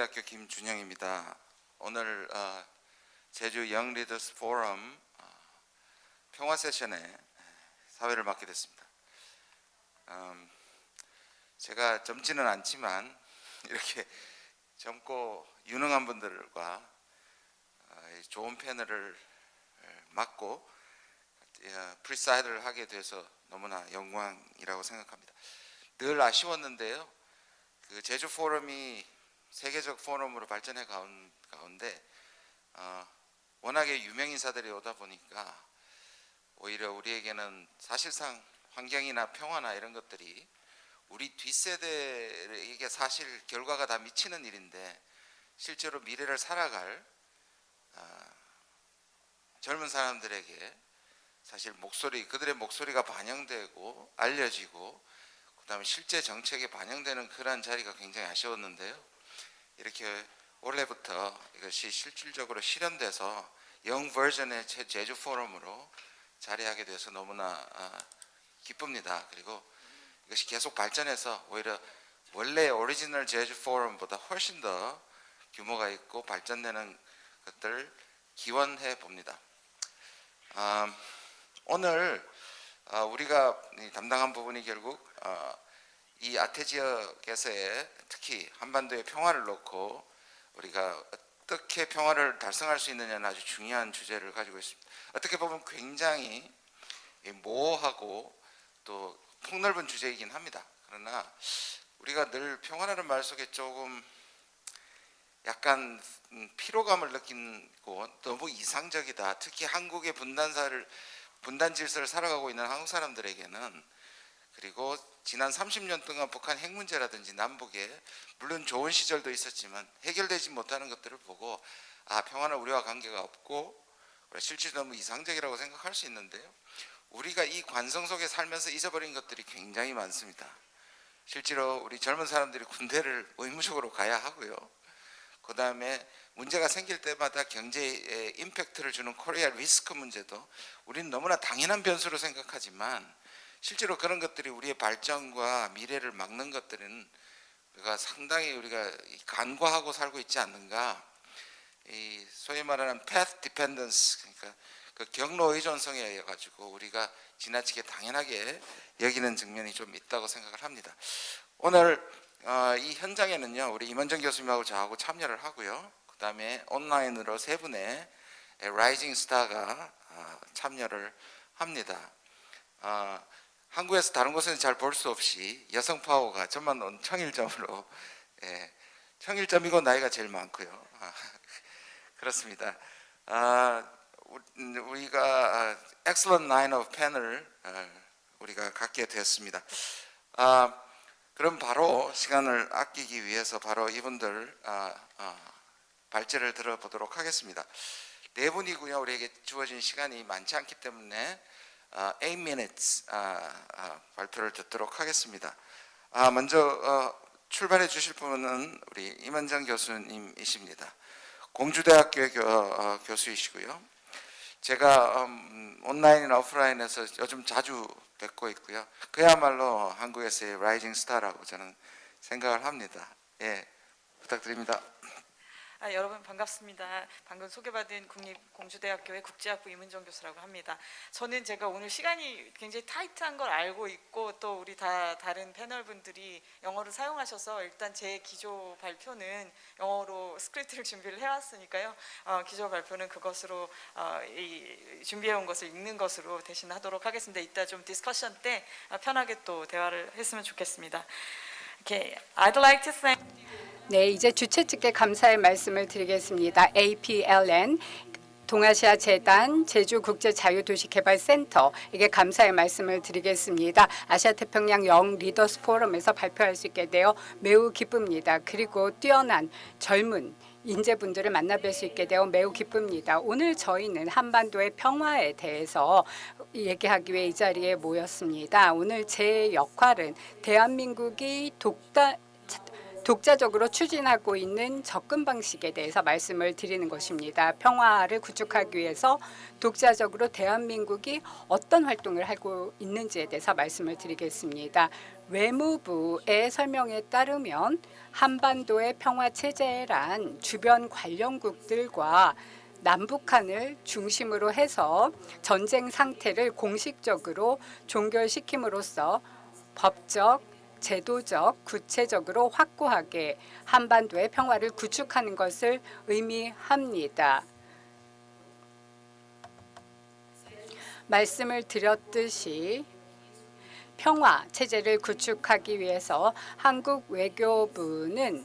공주대학교 김준영입니다. 오늘 제주 영 리더스 포럼 평화 세션에 사회를 맡게 됐습니다. 제가 젊지는 않지만 이렇게 젊고 유능한 분들과 좋은 패널을 맡고 프리사이드를 하게 돼서 너무나 영광이라고 생각합니다. 늘 아쉬웠는데요. 그 제주 포럼이 세계적 포럼으로 발전해 가운데 워낙에 유명 인사들이 오다 보니까 오히려 우리에게는 사실상 환경이나 평화나 이런 것들이 우리 뒷세대에게 사실 결과가 다 미치는 일인데 실제로 미래를 살아갈 젊은 사람들에게 사실 그들의 목소리가 반영되고 알려지고 그다음에 실제 정책에 반영되는 그러한 자리가 굉장히 아쉬웠는데요. 이렇게 올해부터 이것이 실질적으로 실현돼서 영 버전의 제주 포럼으로 자리하게 돼서 너무나 기쁩니다. 그리고 이것이 계속 발전해서 오히려 원래 오리지널 제주 포럼보다 훨씬 더 규모가 있고 발전되는 것들 기원해 봅니다. 오늘 우리가 담당한 부분이 결국 이 아태 지역에서의 특히 한반도의 평화를 놓고 우리가 어떻게 평화를 달성할 수 있느냐는 아주 중요한 주제를 가지고 있습니다. 어떻게 보면 굉장히 모호하고 또 폭넓은 주제이긴 합니다. 그러나 우리가 늘 평화라는 말 속에 조금 약간 피로감을 느끼고 너무 이상적이다. 특히 한국의 분단 질서를 살아가고 있는 한국 사람들에게는, 그리고 지난 30년 동안 북한 핵 문제라든지 남북에 물론 좋은 시절도 있었지만 해결되지 못하는 것들을 보고 평화는 우리와 관계가 없고 실질로 너무 이상적이라고 생각할 수 있는데요. 우리가 이 관성 속에 살면서 잊어버린 것들이 굉장히 많습니다. 실제로 우리 젊은 사람들이 군대를 의무적으로 가야 하고요. 그 다음에 문제가 생길 때마다 경제에 임팩트를 주는 코리아 리스크 문제도 우리는 너무나 당연한 변수로 생각하지만 실제로 그런 것들이 우리의 발전과 미래를 막는 것들은 상당히 우리가 간과하고 살고 있지 않는가. 이 소위 말하는 path dependence, 그러니까 그 경로 의존성에 의해 가지고 우리가 지나치게 당연하게 여기는 측면이 좀 있다고 생각을 합니다. 오늘 이 현장에는요, 우리 임원정 교수님하고 저하고 참여를 하고요. 그 다음에 온라인으로 세 분의 라이징 스타가 참여를 합니다. 한국에서 다른 곳에는 잘 볼 수 없이 여성 파워가 저만 놓은 청일점으로, 청일점이고 나이가 제일 많고요. 그렇습니다. 우리가 excellent line of panel 우리가 갖게 되었습니다. 그럼 바로 시간을 아끼기 위해서 바로 이분들 발제를 들어보도록 하겠습니다. 네 분이고요. 우리에게 주어진 시간이 많지 않기 때문에 8 minutes 발표를 듣도록 하겠습니다. 먼저 출발해 주실 분은 우리 임원정 교수님이십니다. 공주대학교의 교수이시고요. 제가 온라인이나 오프라인에서 요즘 자주 뵙고 있고요. 그야말로 한국에서의 라이징 스타라고 저는 생각을 합니다. 부탁드립니다. 여러분 반갑습니다. 방금 소개받은 국립공주대학교의 국제학부 임은정 교수라고 합니다. 제가 오늘 시간이 굉장히 타이트한 걸 알고 있고 또 우리 다른 패널 분들이 영어를 사용하셔서 일단 제 기조 발표는 영어로 스크립트를 준비를 해왔으니까요. 기조 발표는 그것으로 준비해온 것을 읽는 것으로 대신 하도록 하겠습니다. 이따 좀 디스커션 때 편하게 또 대화를 했으면 좋겠습니다. Okay, I'd like to thank. 네, 이제 주최 측에 감사의 말씀을 드리겠습니다. APLN 동아시아 재단 제주국제자유도시개발센터에게 감사의 말씀을 드리겠습니다. 아시아태평양 영 리더스 포럼에서 발표할 수 있게 되어 매우 기쁩니다. 그리고 뛰어난 젊은 인재분들을 만나뵐 수 있게 되어 매우 기쁩니다. 오늘 저희는 한반도의 평화에 대해서 얘기하기 위해 이 자리에 모였습니다. 오늘 제 역할은 대한민국이 독자적으로 추진하고 있는 접근 방식에 대해서 말씀을 드리는 것입니다. 평화를 구축하기 위해서 독자적으로 대한민국이 어떤 활동을 하고 있는지에 대해서 말씀을 드리겠습니다. 외무부의 설명에 따르면 한반도의 평화 체제란 주변 관련국들과 남북한을 중심으로 해서 전쟁 상태를 공식적으로 종결시킴으로써 법적, 제도적, 구체적으로 확고하게 한반도의 평화를 구축하는 것을 의미합니다. 말씀을 드렸듯이 평화 체제를 구축하기 위해서 한국 외교부는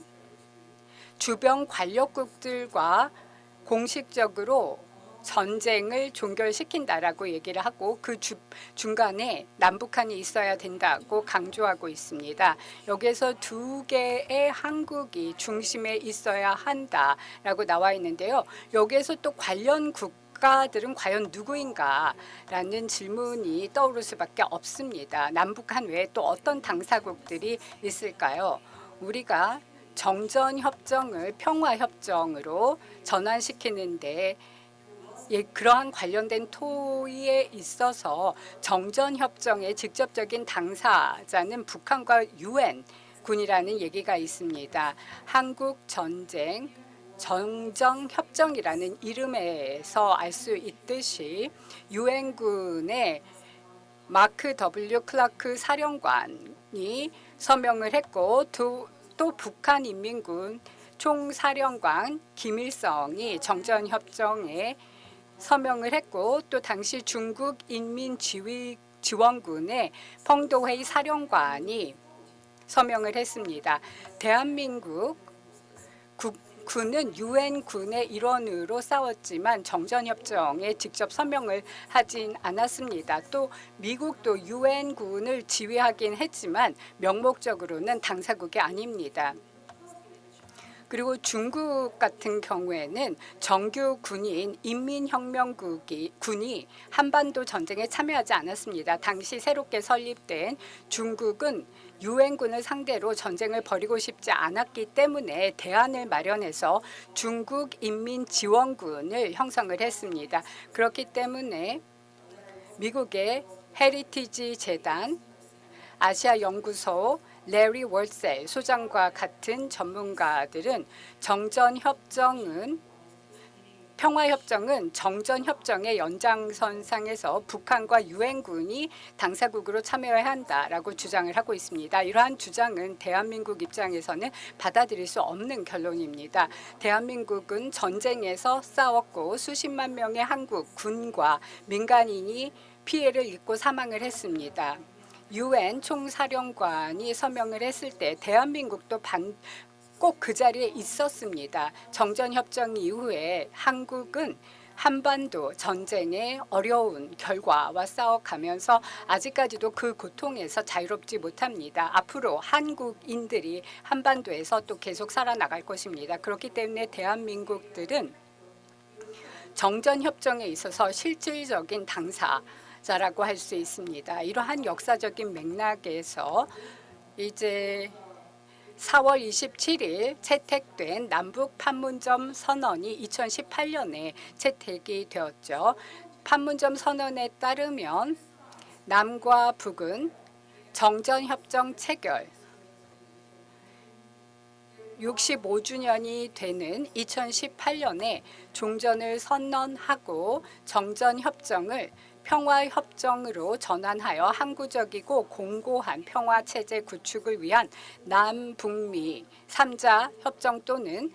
주변 관력국들과 공식적으로 전쟁을 종결시킨다라고 얘기를 하고 그 중간에 남북한이 있어야 된다고 강조하고 있습니다. 여기에서 두 개의 한국이 중심에 있어야 한다라고 나와 있는데요. 여기에서 또 관련 국가들은 과연 누구인가라는 질문이 떠오를 수밖에 없습니다. 남북한 외에 또 어떤 당사국들이 있을까요? 우리가 정전협정을 평화협정으로 전환시키는데 그러한 관련된 토의에 있어서 정전협정의 직접적인 당사자는 북한과 유엔 군이라는 얘기가 있습니다. 한국 전쟁 정전협정이라는 이름에서 알 수 있듯이 유엔군의 마크 W 클라크 사령관이 서명을 했고 또 북한인민군 총사령관 김일성이 정전협정에 서명을 했고 또 당시 중국인민지원군의 펑도회의 사령관이 서명을 했습니다. 대한민국 군은 유엔군의 일원으로 싸웠지만 정전협정에 직접 서명을 하진 않았습니다. 또 미국도 유엔군을 지휘하긴 했지만 명목적으로는 당사국이 아닙니다. 그리고 중국 같은 경우에는 정규 군인 인민혁명군이 한반도 전쟁에 참여하지 않았습니다. 당시 새롭게 설립된 중국은 유엔군을 상대로 전쟁을 벌이고 싶지 않았기 때문에 대안을 마련해서 중국인민지원군을 형성을 했습니다. 그렇기 때문에 미국의 헤리티지 재단, 아시아연구소, 레리 월셀 소장과 같은 전문가들은 평화협정은 정전협정의 연장선상에서 북한과 유엔군이 당사국으로 참여해야 한다라고 주장을 하고 있습니다. 이러한 주장은 대한민국 입장에서는 받아들일 수 없는 결론입니다. 대한민국은 전쟁에서 싸웠고 수십만 명의 한국 군과 민간인이 피해를 입고 사망을 했습니다. 유엔 총사령관이 서명을 했을 때 대한민국도 꼭 그 자리에 있었습니다. 정전협정 이후에 한국은 한반도 전쟁의 어려운 결과와 싸워가면서 아직까지도 그 고통에서 자유롭지 못합니다. 앞으로 한국인들이 한반도에서 또 계속 살아나갈 것입니다. 그렇기 때문에 대한민국들은 정전협정에 있어서 실질적인 당사자라고 할 수 있습니다. 이러한 역사적인 맥락에서 이제 4월 27일 채택된 남북 판문점 선언이 2018년에 채택이 되었죠. 판문점 선언에 따르면 남과 북은 정전협정 체결 65주년이 되는 2018년에 종전을 선언하고 정전협정을 평화협정으로 전환하여 항구적이고 공고한 평화체제 구축을 위한 남북미 3자 협정 또는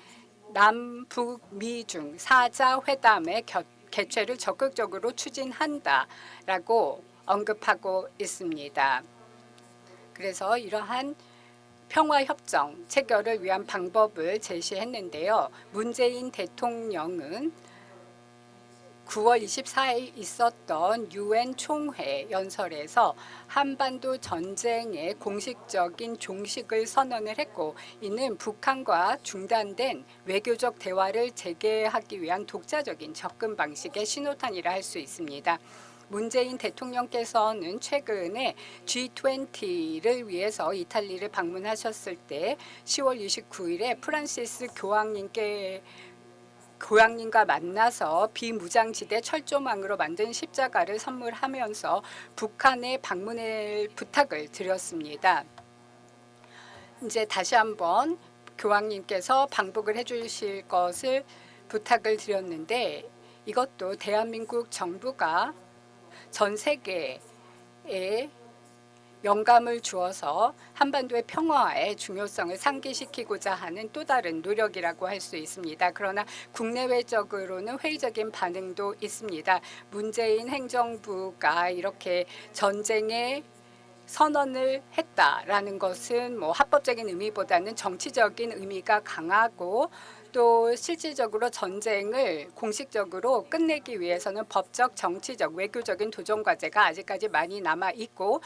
남북미중 4자 회담의 개최를 적극적으로 추진한다라고 언급하고 있습니다. 그래서 이러한 평화협정 체결을 위한 방법을 제시했는데요. 문재인 대통령은 9월 24일 있었던 유엔 총회 연설에서 한반도 전쟁의 공식적인 종식을 선언을 했고 이는 북한과 중단된 외교적 대화를 재개하기 위한 독자적인 접근 방식의 신호탄이라 할 수 있습니다. 문재인 대통령께서는 최근에 G20를 위해서 이탈리아를 방문하셨을 때 10월 29일에 프란시스 교황님과 만나서 비무장지대 철조망으로 만든 십자가를 선물하면서 북한에 방문을 부탁을 드렸습니다. 이제 다시 한번 교황님께서 방북을 해주실 것을 부탁을 드렸는데 이것도 대한민국 정부가 전 세계에 영감을 주어서 한반도의 평화의 중요성을 상기시키고자 하는 또 다른 노력이라고 할 수 있습니다. 그러나 국내외적으로는 회의적인 반응도 있습니다. 문재인 행정부가 이렇게 전쟁에 선언을 했다라는 것은 뭐 합법적인 의미보다는 정치적인 의미가 강하고 또 실질적으로 전쟁을 공식적으로 끝내기 위해서는 법적, 정치적, 외교적인 도전 과제가 아직까지 많이 남아 있고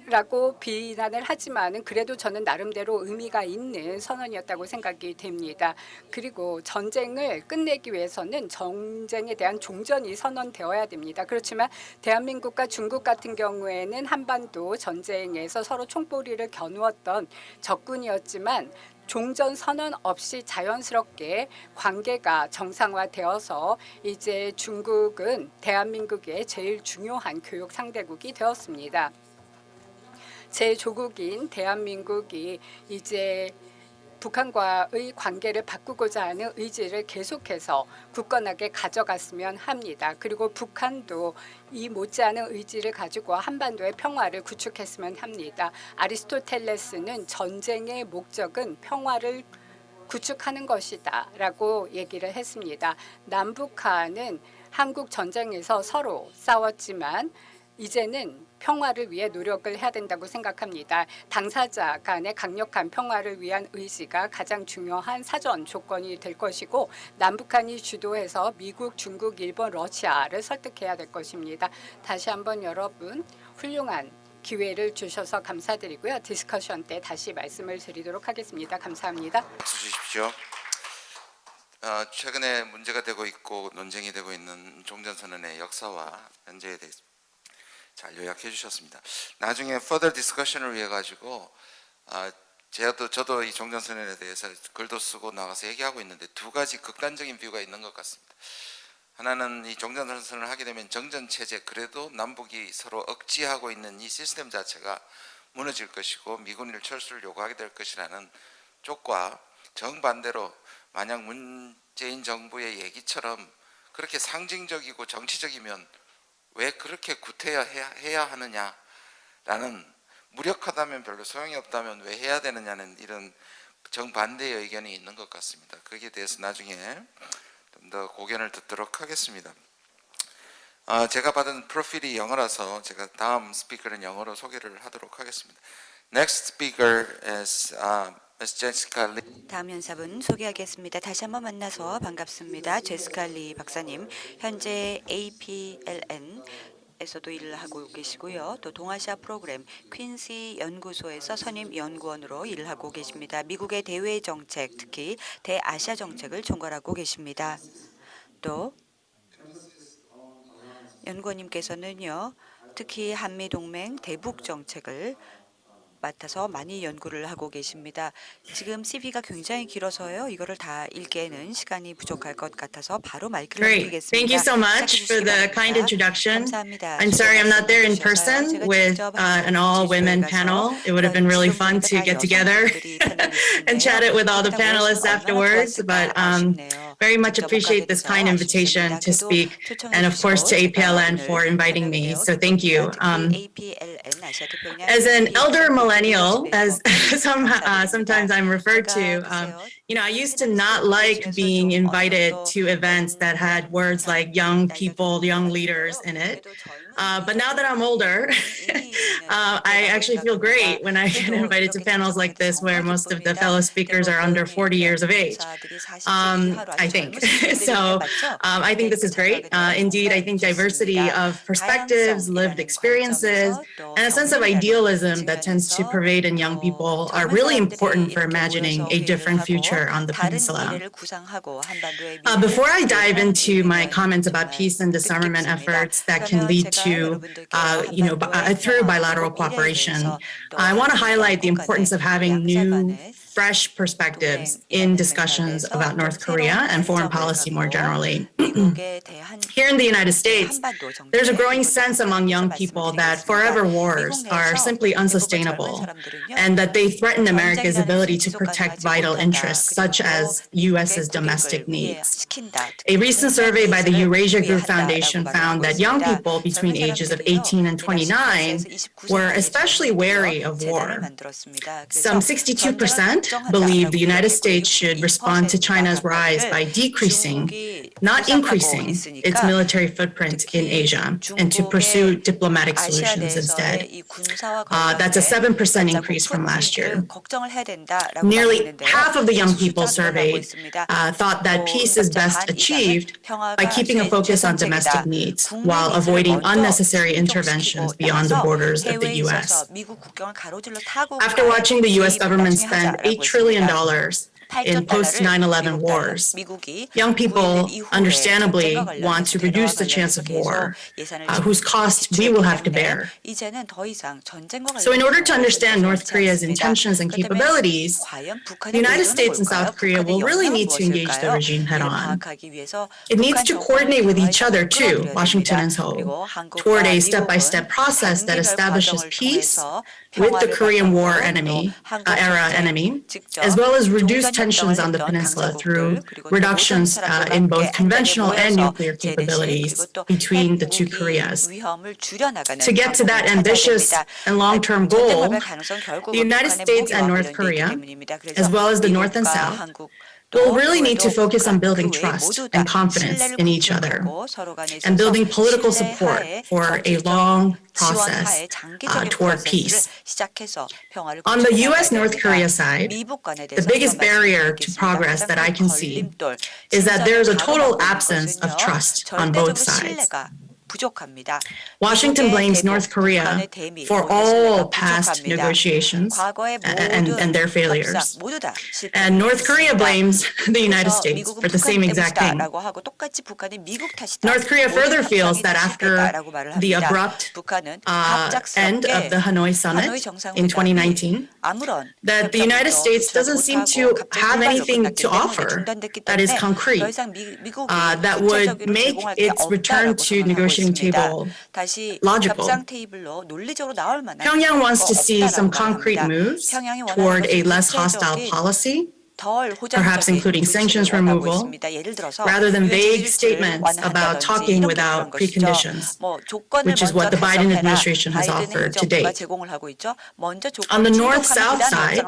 라고 비난을 하지만은 그래도 저는 나름대로 의미가 있는 선언이었다고 생각이 됩니다. 그리고 전쟁을 끝내기 위해서는 전쟁에 대한 종전이 선언되어야 됩니다. 그렇지만 대한민국과 중국 같은 경우에는 한반도 전쟁에서 서로 총보리를 겨누었던 적군이었지만 종전 선언 없이 자연스럽게 관계가 정상화되어서 이제 중국은 대한민국의 제일 중요한 교육 상대국이 되었습니다. 제 조국인 대한민국이 이제 북한과의 관계를 바꾸고자 하는 의지를 계속해서 굳건하게 가져갔으면 합니다. 그리고 북한도 이 못지않은 의지를 가지고 한반도의 평화를 구축했으면 합니다. 아리스토텔레스는 전쟁의 목적은 평화를 구축하는 것이다 라고 얘기를 했습니다. 남북한은 한국 전쟁에서 서로 싸웠지만 이제는 평화를 위해 노력을 해야 된다고 생각합니다. 당사자 간의 강력한 평화를 위한 의지가 가장 중요한 사전 조건이 될 것이고 남북한이 주도해서 미국, 중국, 일본, 러시아를 설득해야 될 것입니다. 다시 한번 여러분 훌륭한 기회를 주셔서 감사드리고요. 디스커션 때 다시 말씀을 드리도록 하겠습니다. 감사합니다. 박수 주십시오. 최근에 문제가 되고 있고 논쟁이 되고 있는 종전선언의 역사와 현재에 대해서 잘 요약해 주셨습니다. 나중에 further discussion을 위해 가지고 저도 이 종전선언에 대해서 글도 쓰고 나가서 얘기하고 있는데 두 가지 극단적인 뷰가 있는 것 같습니다. 하나는 이 종전선언을 하게 되면 정전체제, 그래도 남북이 서로 억지하고 있는 이 시스템 자체가 무너질 것이고 미군일 철수를 요구하게 될 것이라는 쪽과, 정반대로 만약 문재인 정부의 얘기처럼 그렇게 상징적이고 정치적이면 왜 그렇게 구태여야 하느냐라는, 무력하다면 별로 소용이 없다면 왜 해야 되느냐는 이런 정반대의 의견이 있는 것 같습니다. 거기에 대해서 나중에 좀 더 고견을 듣도록 하겠습니다. 제가 받은 프로필이 영어라서 제가 다음 스피커는 영어로 소개를 하도록 하겠습니다. Next speaker is Ms. Jessica Lee. 다음 연사분 소개하겠습니다. 다시 한번 만나서 반갑습니다. 제시카 리 박사님, 현재 APLN 에서도 일을 하고 계시고요. 또 동아시아 프로그램 퀸시 연구소에서 선임 연구원으로 일을 하고 계십니다. 미국의 대외 정책, 특히 대아시아 정책을 총괄하고 계십니다. 또 연구원님께서는요, 특히 한미 동맹 대북 정책을 맡아서 많이 연구를 하고 계십니다. 지금 CV가 굉장히 길어서요. 이거를 다 읽기에는 시간이 부족할 것 같아서 바로 마이크를 Great. 드리겠습니다. Thank you so much for the kind introduction. I'm sorry I'm not there in person with an all-women panel. It would have been really fun to get together and chat it with all the panelists afterwards, but very much appreciate this kind invitation to speak, and of course to APLN for inviting me. So thank you. As an elder millennial, as sometimes I'm referred to, I used to not like being invited to events that had words like young people, young leaders in it. But now that I'm older, I actually feel great when I get invited to panels like this where most of the fellow speakers are under 40 years of age. I think. So I think this is great. Indeed, I think diversity of perspectives, lived experiences, and a sense of idealism that tends to pervade in young people are really important for imagining a different future on the peninsula. Before I dive into my comments about peace and disarmament efforts that can lead to, through bilateral cooperation, I want to highlight the importance of having new, fresh perspectives in discussions about North Korea and foreign policy more generally. Here in the United States, there's a growing sense among young people that forever wars are simply unsustainable and that they threaten America's ability to protect vital interests, such as U.S.'s domestic needs. A recent survey by the Eurasia Group Foundation found that young people between ages of 18 and 29 were especially wary of war. Some 62% believe the United States should respond to China's rise by decreasing, not increasing, its military footprint in Asia and to pursue diplomatic solutions instead. That's a 7% increase from last year. Nearly half of the young people surveyed thought that peace is best achieved by keeping a focus on domestic needs while avoiding unnecessary interventions beyond the borders of the U.S. After watching the U.S. government spend $8 trillion in post-9/11 wars, young people understandably want to reduce the chance of war, whose cost we will have to bear. So in order to understand North Korea's intentions and capabilities, the United States and South Korea will really need to engage the regime head-on. It needs to coordinate with each other too, Washington and Seoul, toward a step-by-step process that establishes peace with the Korean War era enemy, as well as reduce tensions on the peninsula through reductions in both conventional and nuclear capabilities between the two Koreas. To get to that ambitious and long-term goal, the United States and North Korea, as well as the North and South, will really need to focus on building trust and confidence in each other and building political support for a long process toward peace. On the U.S.-North Korea side, the biggest barrier to progress that I can see is that there is a total absence of trust on both sides. Washington blames North Korea for all past negotiations and their failures. And North Korea blames the United States for the same exact thing. North Korea further feels that after the abrupt end of the Hanoi summit in 2019, that the United States doesn't seem to have anything to offer that is concrete, that would make its return to negotiating table logical. Pyongyang wants to see some concrete moves toward a less hostile policy, perhaps including sanctions removal, rather than vague statements about talking without preconditions, which is what the Biden administration has offered to date. On the north-south side,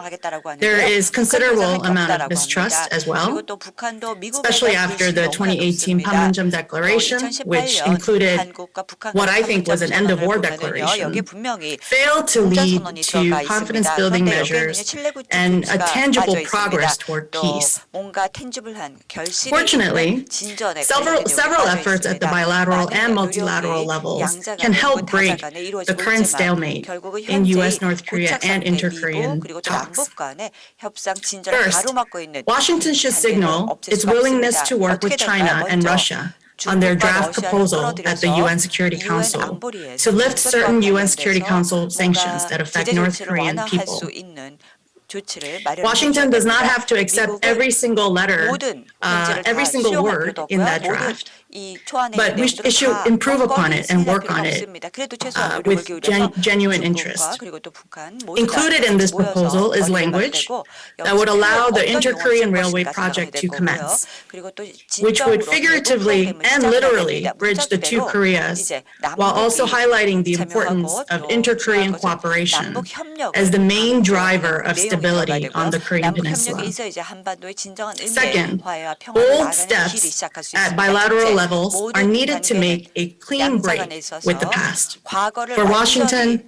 there is considerable amount of mistrust as well, especially after the 2018 Panmunjom Declaration, which included what I think was an end-of-war declaration, failed to lead to confidence-building measures and a tangible progress toward peace. Fortunately, several efforts at the bilateral and multilateral levels can help break the current stalemate in U.S.-North Korea and inter-Korean talks. First, Washington should signal its willingness to work with China and Russia on their draft proposal at the UN Security Council to lift certain UN Security Council sanctions that affect North Korean people. Washington does not have to accept every single letter, every single word in that draft, but it should improve upon it and work on it with genuine interest. Included in this proposal is language that would allow the Inter-Korean Railway project to commence, which would figuratively and literally bridge the two Koreas, while also highlighting the importance of inter-Korean cooperation as the main driver of stability on the Korean Peninsula. Second, bold steps at bilateral levels are needed to make a clean break with the past. For Washington,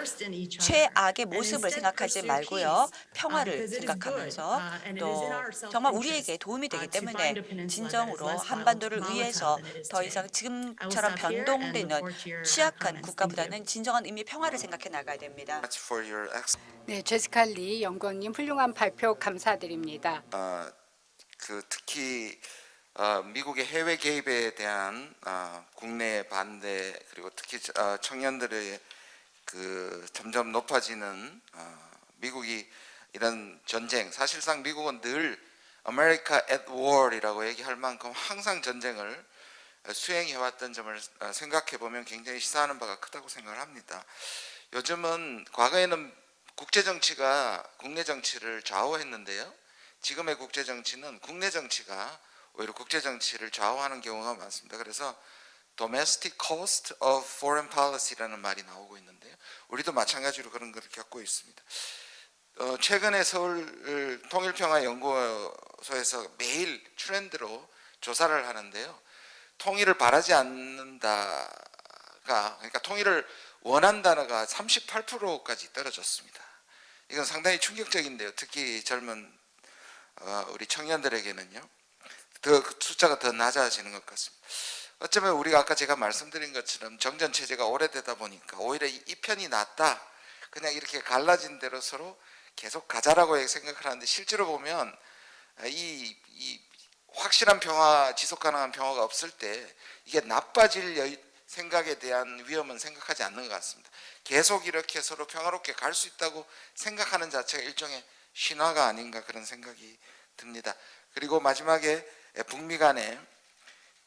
최악의 모습을 생각하지 말고요. 평화를 생각하면서 또 정말 우리에게 도움이 되기 때문에 진정으로 한반도를 위해서 더 이상 지금처럼 변동되는 취약한 국가보다는 진정한 의미 평화를 생각해 나가야 됩니다. much for your 네, 제시카 리 연구원님 훌륭한 발표 감사드립니다. 그 특히 미국의 해외 개입에 대한 국내 반대 그리고 특히 청년들의 그 점점 높아지는 미국이 이런 전쟁, 사실상 미국은 늘 America at War이라고 얘기할 만큼 항상 전쟁을 수행해왔던 점을 생각해 보면 굉장히 시사하는 바가 크다고 생각을 합니다. 요즘은 과거에는 국제 정치가 국내 정치를 좌우했는데요. 지금의 국제 정치는 국내 정치가 오히려 국제 정치를 좌우하는 경우가 많습니다. 그래서 domestic cost of foreign policy라는 말이 나오고 있는데요. 우리도 마찬가지로 그런 것을 겪고 있습니다. 최근에 서울 통일평화연구소에서 매일 트렌드로 조사를 하는데요. 통일을 바라지 않는다가, 그러니까 통일을 원한다가 38%까지 떨어졌습니다. 이건 상당히 충격적인데요. 특히 젊은 우리 청년들에게는요. 그 숫자가 더 낮아지는 것 같습니다. 어쩌면 우리가 아까 제가 말씀드린 것처럼 정전 체제가 오래되다 보니까 오히려 이 편이 낫다. 그냥 이렇게 갈라진 대로 서로 계속 가자라고 생각을 하는데 실제로 보면 이 확실한 평화, 지속 가능한 평화가 없을 때 이게 나빠질 생각에 대한 위험은 생각하지 않는 것 같습니다. 계속 이렇게 서로 평화롭게 갈 수 있다고 생각하는 자체가 일종의 신화가 아닌가 그런 생각이 듭니다. 그리고 마지막에 북미 간의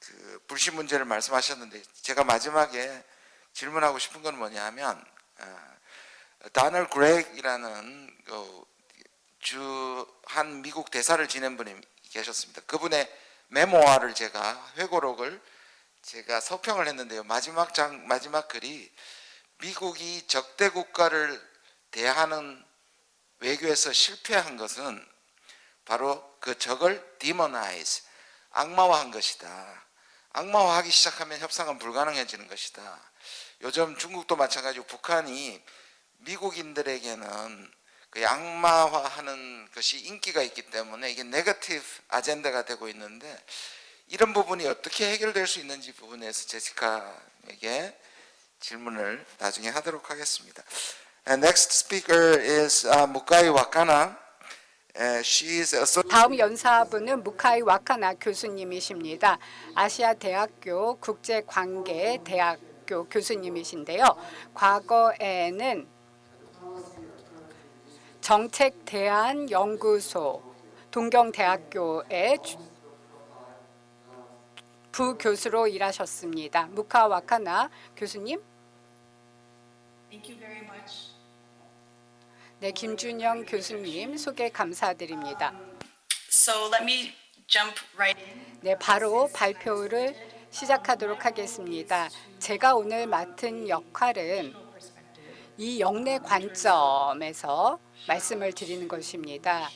그 불신 문제를 말씀하셨는데 제가 마지막에 질문하고 싶은 건 뭐냐면 다널 그렉이라는 한 미국 대사를 지낸 분이 계셨습니다. 그분의 메모아를 제가 회고록을 제가 서평을 했는데요. 마지막 글이 미국이 적대 국가를 대하는 외교에서 실패한 것은 바로 그 적을 demonize, 악마화한 것이다. 악마화하기 시작하면 협상은 불가능해지는 것이다. 요즘 중국도 마찬가지고 북한이 미국인들에게는 그 악마화하는 것이 인기가 있기 때문에 이게 네거티브 아젠다가 되고 있는데 이런 부분이 어떻게 해결될 수 있는지 부분에서 제시카에게 질문을 나중에 하도록 하겠습니다. Next speaker is 무카이 와카나. 다음 연사분은 무카이 와카나 교수님이십니다. 아시아 대학교 국제관계대학교 교수님이신데요. 과거에는 정책대안연구소 동경대학교의 부교수로 일하셨습니다. 무카 와카나 교수님. Thank you very much. 네, 김준영 교수님 소개 감사드립니다. So let me jump right in. 네, 바로 발표를 시작하도록 하겠습니다. 제가 오늘 맡은 역할은 이 영내 관점에서 말씀을 드리는 것입니다.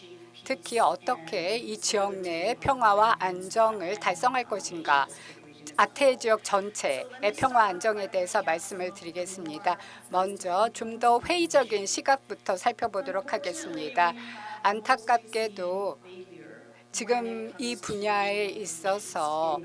특히 어떻게 이 지역 내의 평화와 안정을 달성할 것인가, 아태 지역 전체의 평화 안정에 대해서 말씀을 드리겠습니다. 먼저 좀 더 회의적인 시각부터 살펴보도록 하겠습니다. 안타깝게도 지금 이 분야에 있어서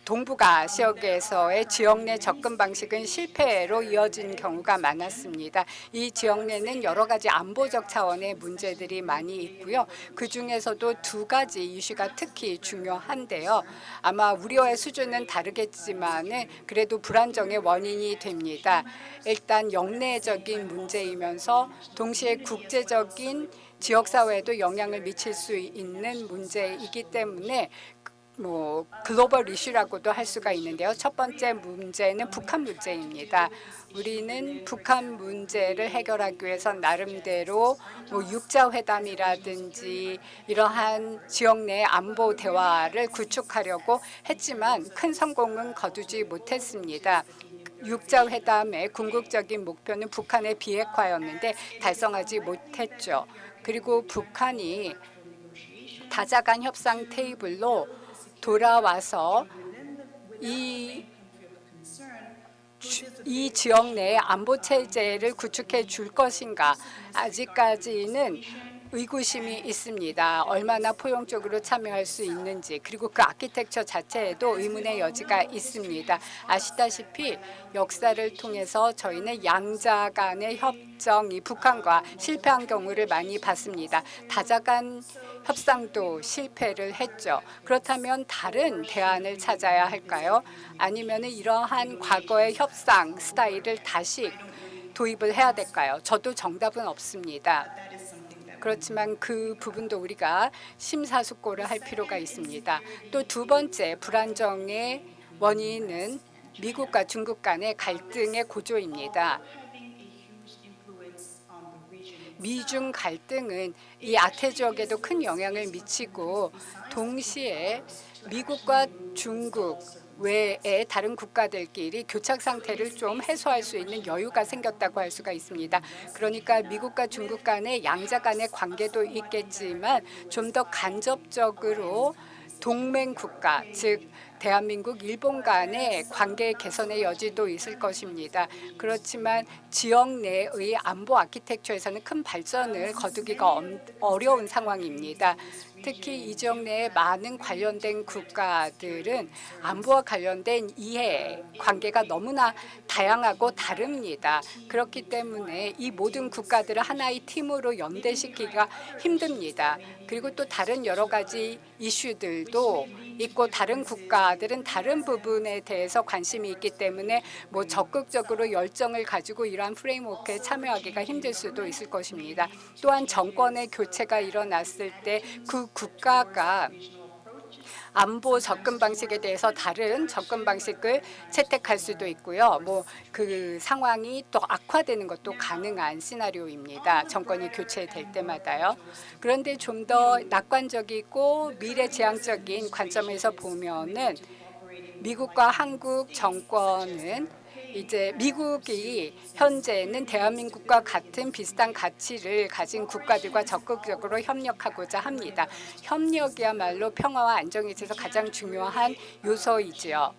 동북아 지역에서의 지역 내 접근 방식은 실패로 이어진 경우가 많았습니다. 이 지역 내는 여러 가지 안보적 차원의 문제들이 많이 있고요. 그중에서도 두 가지 이슈가 특히 중요한데요. 아마 우려의 수준은 다르겠지만 그래도 불안정의 원인이 됩니다. 일단 영내적인 문제이면서 동시에 국제적인 지역사회에도 영향을 미칠 수 있는 문제이기 때문에 글로벌 이슈라고도 할 수가 있는데요. 첫 번째 문제는 북한 문제입니다. 우리는 북한 문제를 해결하기 위해서 나름대로 육자회담이라든지 이러한 지역 내 안보 대화를 구축하려고 했지만 큰 성공은 거두지 못했습니다. 육자회담의 궁극적인 목표는 북한의 비핵화였는데 달성하지 못했죠. 그리고 북한이 다자간 협상 테이블로 돌아와서 이 지역 내에 안보 체제를 구축해 줄 것인가, 아직까지는 의구심이 있습니다. 얼마나 포용적으로 참여할 수 있는지, 그리고 그 아키텍처 자체에도 의문의 여지가 있습니다. 아시다시피 역사를 통해서 저희는 양자 간의 협정이 북한과 실패한 경우를 많이 봤습니다. 다자간 협상도 실패를 했죠. 그렇다면 다른 대안을 찾아야 할까요? 아니면 이러한 과거의 협상 스타일을 다시 도입을 해야 될까요? 저도 정답은 없습니다. 그렇지만 그 부분도 우리가 심사숙고를 할 필요가 있습니다. 또 두 번째 불안정의 원인은 미국과 중국 간의 갈등의 고조입니다. 미중 갈등은 이 아태 지역에도 큰 영향을 미치고 동시에 미국과 중국 외에 다른 국가들끼리 교착 상태를 좀 해소할 수 있는 여유가 생겼다고 할 수가 있습니다. 그러니까 미국과 중국 간의 양자 간의 관계도 있겠지만 좀 더 간접적으로 동맹 국가, 즉 대한민국, 일본 간의 관계 개선의 여지도 있을 것입니다. 그렇지만 지역 내의 안보 아키텍처에서는 큰 발전을 거두기가 어려운 상황입니다. 특히 이 지역 내에 많은 관련된 국가들은 안보와 관련된 이해, 관계가 너무나 다양하고 다릅니다. 그렇기 때문에 이 모든 국가들을 하나의 팀으로 연대시키기가 힘듭니다. 그리고 또 다른 여러 가지 이슈들도 있고 다른 국가들은 다른 부분에 대해서 관심이 있기 때문에 뭐 적극적으로 열정을 가지고 이러한 프레임워크에 참여하기가 힘들 수도 있을 것입니다. 또한 정권의 교체가 일어났을 때 그 국가가 안보 접근 방식에 대해서 다른 접근 방식을 채택할 수도 있고요. 뭐 그 상황이 또 악화되는 것도 가능한 시나리오입니다. 정권이 교체될 때마다요. 그런데 좀 더 낙관적이고 미래지향적인 관점에서 보면은 미국과 한국 정권은 이제 미국이 현재는 대한민국과 같은 비슷한 가치를 가진 국가들과 적극적으로 협력하고자 합니다. 협력이야말로 평화와 안정에 있어서 가장 중요한 요소이지요.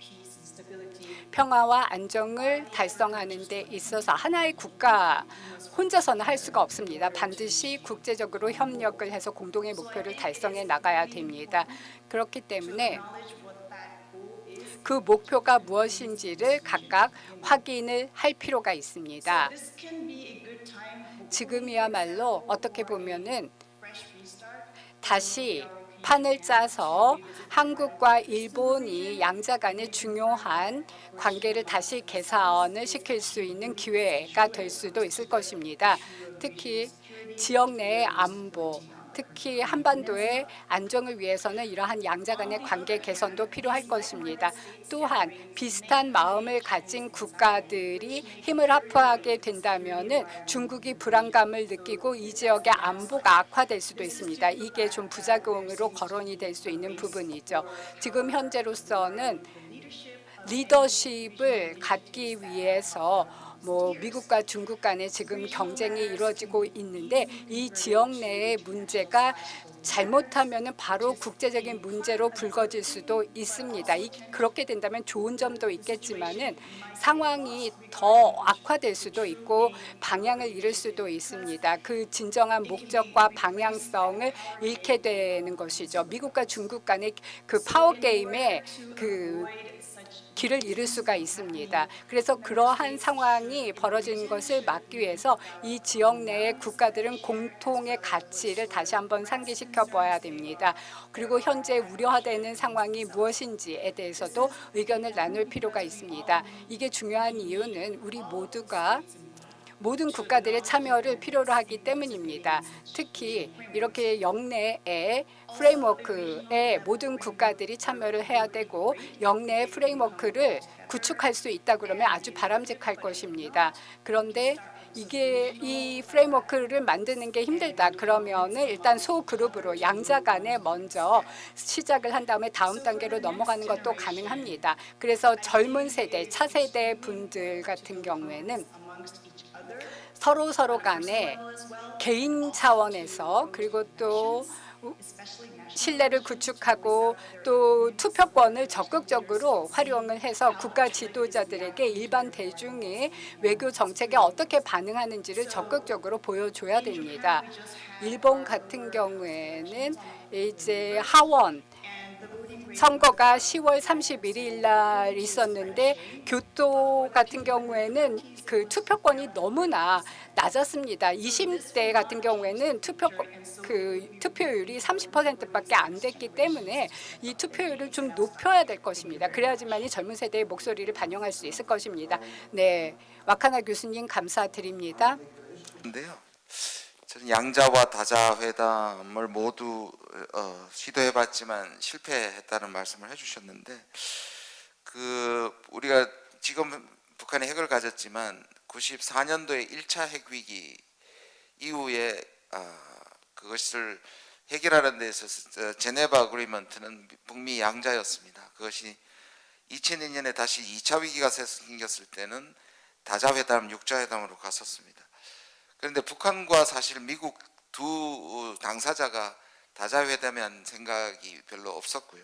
평화와 안정을 달성하는 데 있어서 하나의 국가 혼자서는 할 수가 없습니다. 반드시 국제적으로 협력을 해서 공동의 목표를 달성해 나가야 됩니다. 그렇기 때문에 그 목표가 무엇인지를 각각 확인을 할 필요가 있습니다. 지금이야말로 어떻게 보면은 다시 판을 짜서 한국과 일본이 양자 간의 중요한 관계를 다시 개선을 시킬 수 있는 기회가 될 수도 있을 것입니다. 특히 지역 내의 안보, 특히 한반도의 안정을 위해서는 이러한 양자 간의 관계 개선도 필요할 것입니다. 또한 비슷한 마음을 가진 국가들이 힘을 합하게 된다면은 중국이 불안감을 느끼고 이 지역의 안보가 악화될 수도 있습니다. 이게 좀 부작용으로 거론이 될 수 있는 부분이죠. 지금 현재로서는 리더십을 갖기 위해서 뭐 미국과 중국 간에 지금 경쟁이 이루어지고 있는데 이 지역 내의 문제가 잘못하면 바로 국제적인 문제로 불거질 수도 있습니다. 그렇게 된다면 좋은 점도 있겠지만은 상황이 더 악화될 수도 있고 방향을 잃을 수도 있습니다. 그 진정한 목적과 방향성을 잃게 되는 것이죠. 미국과 중국 간의 그 파워 게임에 그 길을 잃을 수가 있습니다. 그래서 그러한 상황이 벌어지는 것을 막기 위해서 이 지역 내의 국가들은 공통의 가치를 다시 한번 상기시켜 봐야 됩니다. 그리고 현재 우려되는 상황이 무엇인지에 대해서도 의견을 나눌 필요가 있습니다. 이게 중요한 이유는 우리 모두가 모든 국가들의 참여를 필요로 하기 때문입니다. 특히 이렇게 영내의 프레임워크에 모든 국가들이 참여를 해야 되고 영내의 프레임워크를 구축할 수 있다 그러면 아주 바람직할 것입니다. 그런데 이게 이 프레임워크를 만드는 게 힘들다 그러면은 일단 소그룹으로 양자 간에 먼저 시작을 한 다음에 다음 단계로 넘어가는 것도 가능합니다. 그래서 젊은 세대, 차세대 분들 같은 경우에는 서로 간에 개인 차원에서 그리고 또 신뢰를 구축하고 또 투표권을 적극적으로 활용을 해서 국가 지도자들에게 일반 대중이 외교 정책에 어떻게 반응하는지를 적극적으로 보여줘야 됩니다. 일본 같은 경우에는 이제 하원 선거가 10월 31일 날 있었는데 교토 같은 경우에는 그 투표권이 너무나 낮았습니다. 20대 같은 경우에는 투표율이 30%밖에 안 됐기 때문에 이 투표율을 좀 높여야 될 것입니다. 그래야지만이 젊은 세대의 목소리를 반영할 수 있을 것입니다. 네, 와카나 교수님 감사드립니다. 근데요. 저는 양자와 다자 회담을 모두 시도해봤지만 실패했다는 말씀을 해주셨는데 우리가 지금 북한이 핵을 가졌지만 94년도에 1차 핵위기 이후에 그것을 해결하는 데 있어서 제네바 어그리먼트는 북미 양자였습니다. 그것이 2002년에 다시 2차 위기가 생겼을 때는 다자회담, 육자회담으로 갔었습니다. 그런데 북한과 사실 미국 두 당사자가 다자회담에 한 생각이 별로 없었고요.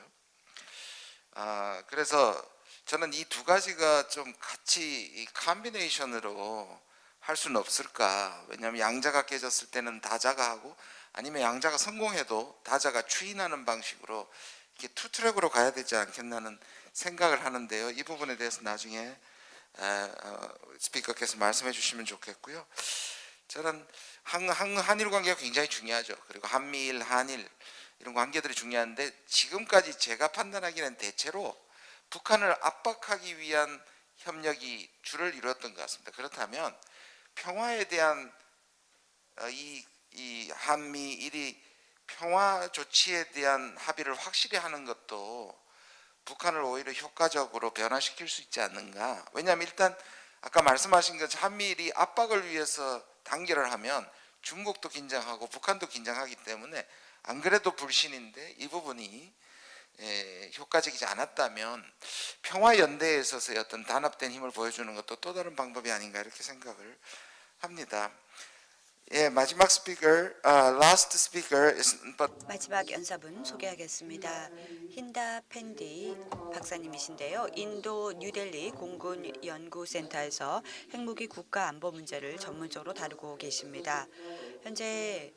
그래서 저는 이 두 가지가 좀 같이 이 컴비네이션으로 할 수는 없을까. 왜냐하면 양자가 깨졌을 때는 다자가 하고 아니면 양자가 성공해도 다자가 추인하는 방식으로 이렇게 투 트랙으로 가야 되지 않겠나는 생각을 하는데요. 이 부분에 대해서 나중에 스피커께서 말씀해 주시면 좋겠고요. 저는 한일 관계가 굉장히 중요하죠. 그리고 한미일, 한일 이런 관계들이 중요한데 지금까지 제가 판단하기는 대체로 북한을 압박하기 위한 협력이 주를 이루었던 것 같습니다. 그렇다면 평화에 대한 이 한미일이 평화 조치에 대한 합의를 확실히 하는 것도 북한을 오히려 효과적으로 변화시킬 수 있지 않는가. 왜냐하면 일단 아까 말씀하신 것 한미일이 압박을 위해서 단결을 하면 중국도 긴장하고 북한도 긴장하기 때문에 안 그래도 불신인데 이 부분이 효과적이지 않았다면 평화연대에 있어서의 어떤 단합된 힘을 보여주는 것도 또 다른 방법이 아닌가 이렇게 생각을 합니다. 예, 마지막 스피커, last speaker is 마지막 연사분 소개하겠습니다. 힌다 펜디 박사님이신데요. 인도 뉴델리 공군 연구센터에서 핵무기 국가 안보 문제를 전문적으로 다루고 계십니다. 현재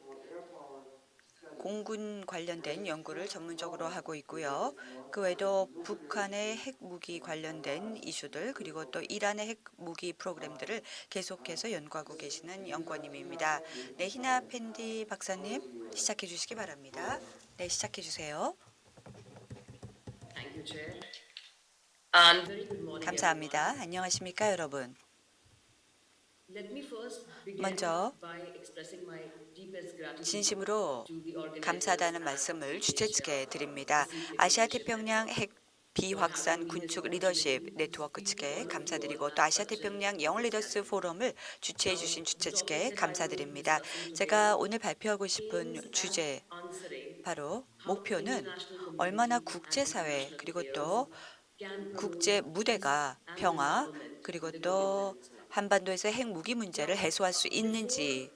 공군 관련된 연구를 전문적으로 하고 있고요. 그 외에도 북한의 핵무기 관련된 이슈들 그리고 또 이란의 핵무기 프로그램들을 계속해서 연구하고 계시는 연구원님입니다. 네, 히나 펜디 박사님 시작해 주시기 바랍니다. 네, 시작해 주세요. 감사합니다. 안녕하십니까 여러분. 먼저 진심으로 감사하다는 말씀을 주최 측에 드립니다. 아시아태평양 핵 비확산 군축 리더십 네트워크 측에 감사드리고 또 아시아태평양 영 리더스 포럼을 주최해 주신 주최 측에 감사드립니다. 제가 오늘 발표하고 싶은 주제 바로 목표는 얼마나 국제사회 그리고 또 국제 무대가 평화 그리고 또 한반도에서 핵무기 문제를 해소할 수 있는지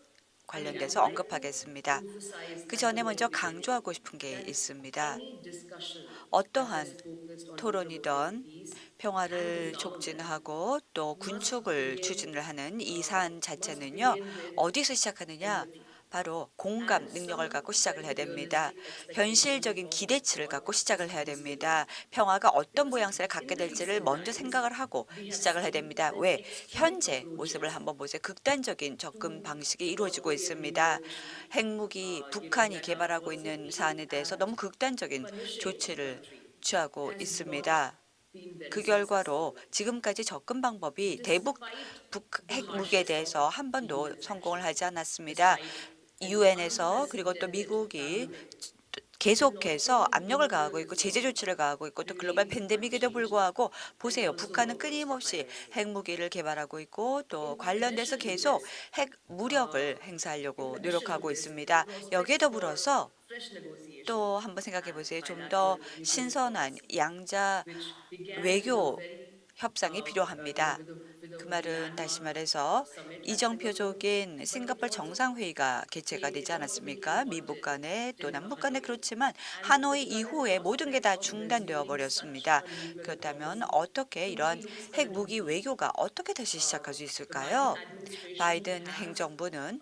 관련돼서 언급하겠습니다. 그 전에 먼저 강조하고 싶은 게 있습니다. 어떠한 토론이든 평화를 촉진하고 또 군축을 추진을 하는 이 사안 자체는요. 어디서 시작하느냐? 바로 공감 능력을 갖고 시작을 해야 됩니다. 현실적인 기대치를 갖고 시작을 해야 됩니다. 평화가 어떤 모양새를 갖게 될지를 먼저 생각을 하고 시작을 해야 됩니다. 왜? 현재 모습을 한번 보세요. 극단적인 접근 방식이 이루어지고 있습니다. 핵무기 북한이 개발하고 있는 사안에 대해서 너무 극단적인 조치를 취하고 있습니다. 그 결과로 지금까지 접근 방법이 대북 핵무기에 대해서 한 번도 성공을 하지 않았습니다. 유엔에서 그리고 또 미국이 계속해서 압력을 가하고 있고 제재 조치를 가하고 있고 또 글로벌 팬데믹에도 불구하고 보세요. 북한은 끊임없이 핵무기를 개발하고 있고 또 관련돼서 계속 핵 무력을 행사하려고 노력하고 있습니다. 여기에 더불어서 또 한번 생각해 보세요. 좀 더 신선한 양자 외교 협상이 필요합니다. 그 말은 다시 말해서 이정표적인 싱가포르 정상회의가 개최가 되지 않았습니까? 미북 간에 또 남북 간에 그렇지만 하노이 이후에 모든 게 다 중단되어 버렸습니다. 그렇다면 어떻게 이러한 핵무기 외교가 어떻게 다시 시작할 수 있을까요? 바이든 행정부는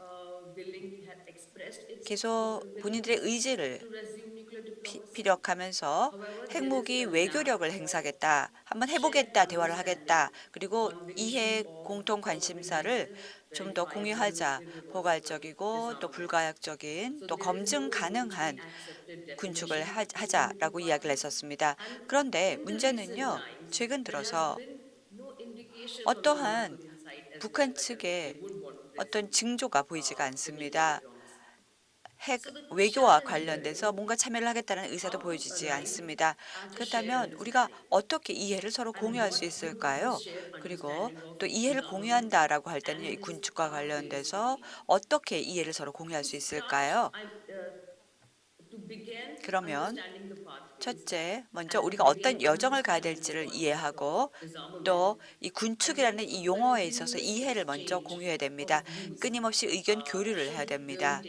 계속 본인들의 의지를 피력하면서 핵무기 외교력을 행사하겠다, 한번 해보겠다, 대화를 하겠다, 그리고 이해 공통 관심사를 좀 더 공유하자, 포괄적이고 또 불가역적인 또 검증 가능한 군축을 하자라고 이야기를 했었습니다. 그런데 문제는요, 최근 들어서 어떠한 북한 측의 어떤 징조가 보이지가 않습니다. 핵 외교와 관련돼서 뭔가 참여를 하겠다는 의사도 보여지지 않습니다. 그렇다면 우리가 어떻게 이해를 서로 공유할 수 있을까요? 그리고 또 이해를 공유한다라고 할 때는 이 군축과 관련돼서 어떻게 이해를 서로 공유할 수 있을까요? 그러면 첫째, 먼저 우리가 어떤 여정을 가야 될지를 이해하고 또 이 군축이라는 이 용어에 있어서 이해를 먼저 공유해야 됩니다. 끊임없이 의견 교류를 해야 됩니다.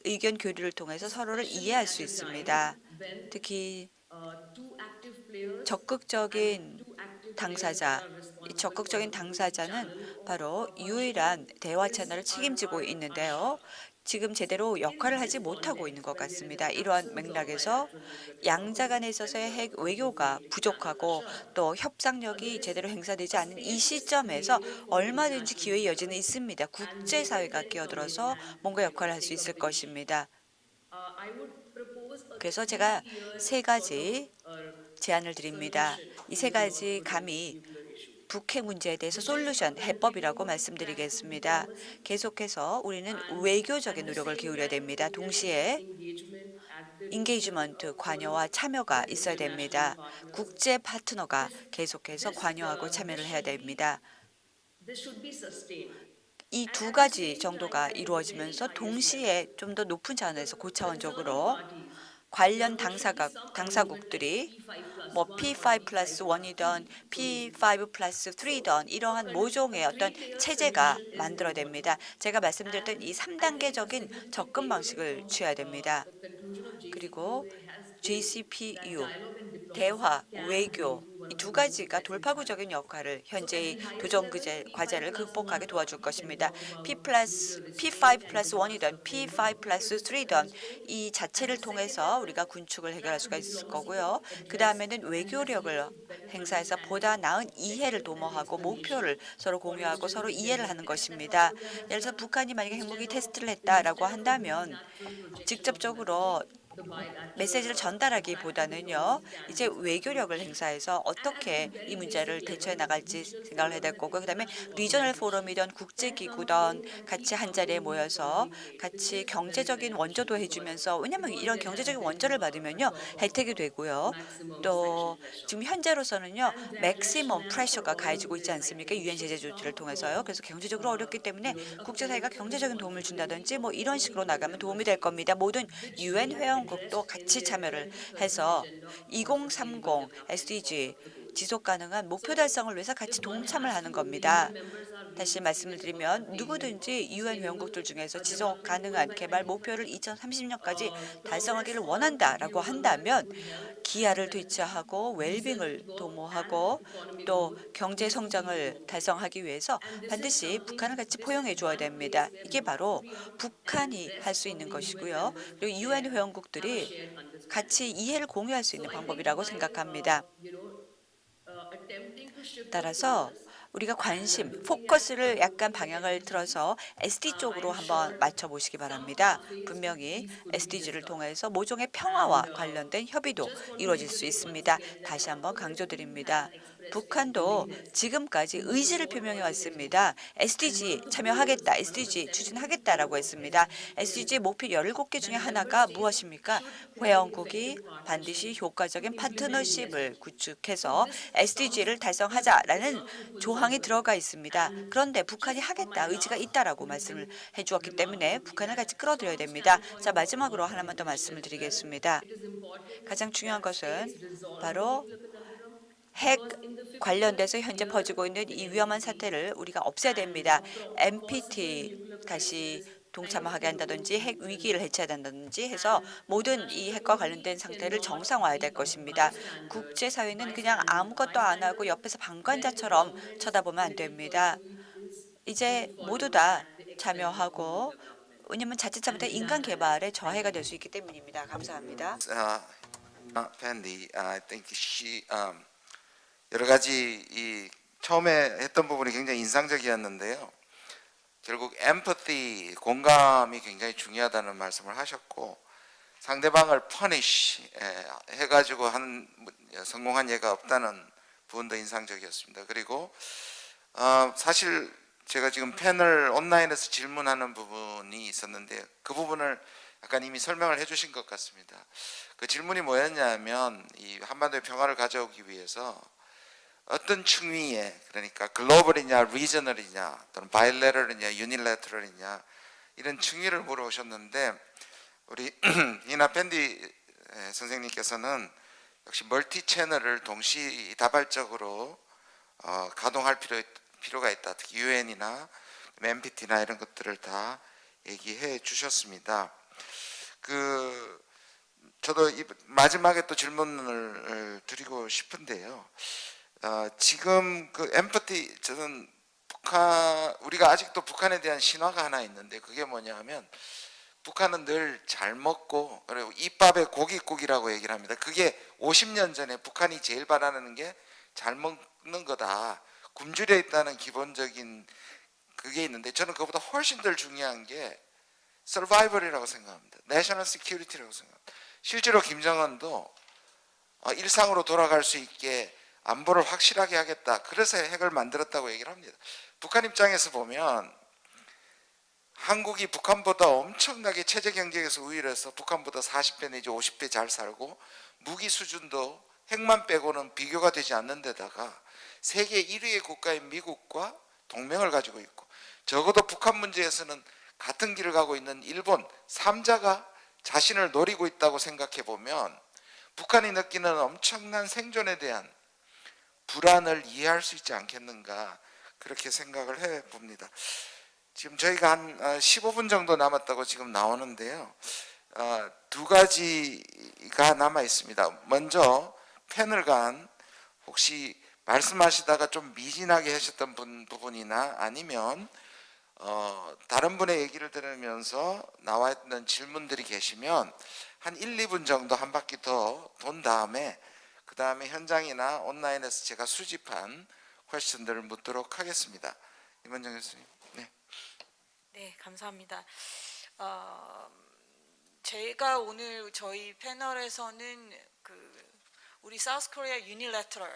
의견 교류를 통해서 서로를 이해할 수 있습니다. 특히 적극적인 당사자, 이 적극적인 당사자는 바로 유일한 대화 채널을 책임지고 있는데요. 지금 제대로 역할을 하지 못하고 있는 것 같습니다. 이러한 맥락에서 양자 간에 있어서의 핵 외교가 부족하고 또 협상력이 제대로 행사되지 않은 이 시점에서 얼마든지 기회의 여지는 있습니다. 국제사회가 끼어들어서 뭔가 역할을 할 수 있을 것입니다. 그래서 제가 세 가지 제안을 드립니다. 이 세 가지 감히 북핵 문제에 대해서 솔루션, 해법이라고 말씀드리겠습니다. 계속해서 우리는 외교적인 노력을 기울여야 됩니다. 동시에 인게이지먼트, 관여와 참여가 있어야 됩니다. 국제 파트너가 계속해서 관여하고 참여를 해야 됩니다. 이 두 가지 정도가 이루어지면서 동시에 좀 더 높은 차원에서 고차원적으로 관련 당사국들이 뭐 P5+1이던 P5+3던 이러한 모종의 어떤 체제가 만들어냅니다. 제가 말씀드렸던 이 3단계적인 접근 방식을 취해야 됩니다. 그리고 JCPU, 대화, 외교 이 두 가지가 돌파구적인 역할을 현재의 도전 과제를 극복하게 도와줄 것입니다. P5+1이던 P5+3던 이 자체를 통해서 우리가 군축을 해결할 수가 있을 거고요. 그 다음에는 외교력을 행사해서 보다 나은 이해를 도모하고 목표를 서로 공유하고 서로 이해를 하는 것입니다. 예를 들어서 북한이 만약에 핵무기 테스트를 했다라고 한다면 직접적으로 메시지를 전달하기보다는요, 이제 외교력을 행사해서 어떻게 이 문제를 대처해 나갈지 생각을 해야 될 거고요. 그다음에 리저널 포럼이든 국제기구든 같이 한자리에 모여서 같이 경제적인 원조도 해주면서, 왜냐하면 이런 경제적인 원조를 받으면요 혜택이 되고요. 또 지금 현재로서는요 맥시멈 프레셔가 가해지고 있지 않습니까? 유엔 제재 조치를 통해서요. 그래서 경제적으로 어렵기 때문에 국제사회가 경제적인 도움을 준다든지 뭐 이런 식으로 나가면 도움이 될 겁니다. 모든 유엔 회원국도 같이 참여를 해서 2030 SDG 지속 가능한 목표 달성을 위해서 같이 동참을 하는 겁니다. 다시 말씀을 드리면 누구든지 유엔 회원국들 중에서 지속 가능한 개발 목표를 2030년까지 달성하기를 원한다라고 한다면 기아를 되찾하고 웰빙을 도모하고 또 경제 성장을 달성하기 위해서 반드시 북한을 같이 포용해 줘야 됩니다. 이게 바로 북한이 할 수 있는 것이고요. 그리고 유엔 회원국들이 같이 이해를 공유할 수 있는 방법이라고 생각합니다. 따라서 우리가 관심, 포커스를 약간 방향을 틀어서 SD 쪽으로 한번 맞춰보시기 바랍니다. 분명히 SDG를 통해서 모종의 평화와 관련된 협의도 이루어질 수 있습니다. 다시 한번 강조드립니다. 북한도 지금까지 의지를 표명해 왔습니다. SDG 참여하겠다, SDG 추진하겠다라고 했습니다. SDG 목표 17개 중에 하나가 무엇입니까? 회원국이 반드시 효과적인 파트너십을 구축해서 SDG를 달성하자라는 조항이 들어가 있습니다. 그런데 북한이 하겠다, 의지가 있다라고 말씀을 해주었기 때문에 북한을 같이 끌어들여야 됩니다. 자, 마지막으로 하나만 더 말씀을 드리겠습니다. 가장 중요한 것은 바로 핵 관련돼서 현재 퍼지고 있는 이 위험한 사태를 우리가 없애야 됩니다. NPT 다시 동참하게 한다든지 핵 위기를 해체해야 된다든지 해서 모든 이 핵과 관련된 상태를 정상화해야 될 것입니다. 국제사회는 그냥 아무것도 안 하고 옆에서 방관자처럼 쳐다보면 안 됩니다. 이제 모두 다 참여하고 왜냐하면 자칫 잘못해 인간 개발에 저해가 될 수 있기 때문입니다. 감사합니다. Pandy, I think she 여러 가지 이 처음에 했던 부분이 굉장히 인상적이었는데요. 결국 empathy, 공감이 굉장히 중요하다는 말씀을 하셨고 상대방을 punish 해가지고 성공한 예가 없다는 부분도 인상적이었습니다. 그리고 사실 제가 지금 패널 온라인에서 질문하는 부분이 있었는데 그 부분을 약간 이미 설명을 해주신 것 같습니다. 그 질문이 뭐였냐면 이 한반도의 평화를 가져오기 위해서 어떤 층위에 그러니까 글로벌이냐 리저널이냐 또는 바이레럴이냐 유니래터럴이냐 이런 층위를 물어보셨는데 우리 이나 팬디 선생님께서는 역시 멀티 채널을 동시다발적으로 가동할 필요가 있다. 특히 UN이나 NPT나 이런 것들을 다 얘기해 주셨습니다. 저도 마지막에 또 질문을 드리고 싶은데요. 지금 그 엠퍼티 저는 우리가 아직도 북한에 대한 신화가 하나 있는데 그게 뭐냐면 북한은 늘 잘 먹고 그리고 입밥에 고깃국이라고 얘기를 합니다. 그게 50년 전에 북한이 제일 바라는 게 잘 먹는 거다. 굶주려 있다는 기본적인 그게 있는데 저는 그보다 훨씬 더 중요한 게 서바이벌이라고 생각합니다. 내셔널 시큐리티라고 생각합니다. 실제로 김정은도 일상으로 돌아갈 수 있게 안보를 확실하게 하겠다. 그래서 핵을 만들었다고 얘기를 합니다. 북한 입장에서 보면 한국이 북한보다 엄청나게 체제 경쟁에서 우위라서 북한보다 40배 내지 50배 잘 살고 무기 수준도 핵만 빼고는 비교가 되지 않는 데다가 세계 1위의 국가인 미국과 동맹을 가지고 있고 적어도 북한 문제에서는 같은 길을 가고 있는 일본 3자가 자신을 노리고 있다고 생각해 보면 북한이 느끼는 엄청난 생존에 대한 불안을 이해할 수 있지 않겠는가 그렇게 생각을 해 봅니다. 지금 저희가 한 15분 정도 남았다고 지금 나오는데요. 두 가지가 남아 있습니다. 먼저 패널 간 혹시 말씀하시다가 좀 미진하게 하셨던 부분이나 아니면 다른 분의 얘기를 들으면서 나와 있는 질문들이 계시면 한 1, 2분 정도 한 바퀴 더 돈 다음에 그 다음에 현장이나 온라인에서 제가 수집한 퀘스천들을 묻도록 하겠습니다. 임원정 교수님. 네. 네, 감사합니다. 제가 오늘 저희 패널에서는 우리 사우스 코리아 유니래터럴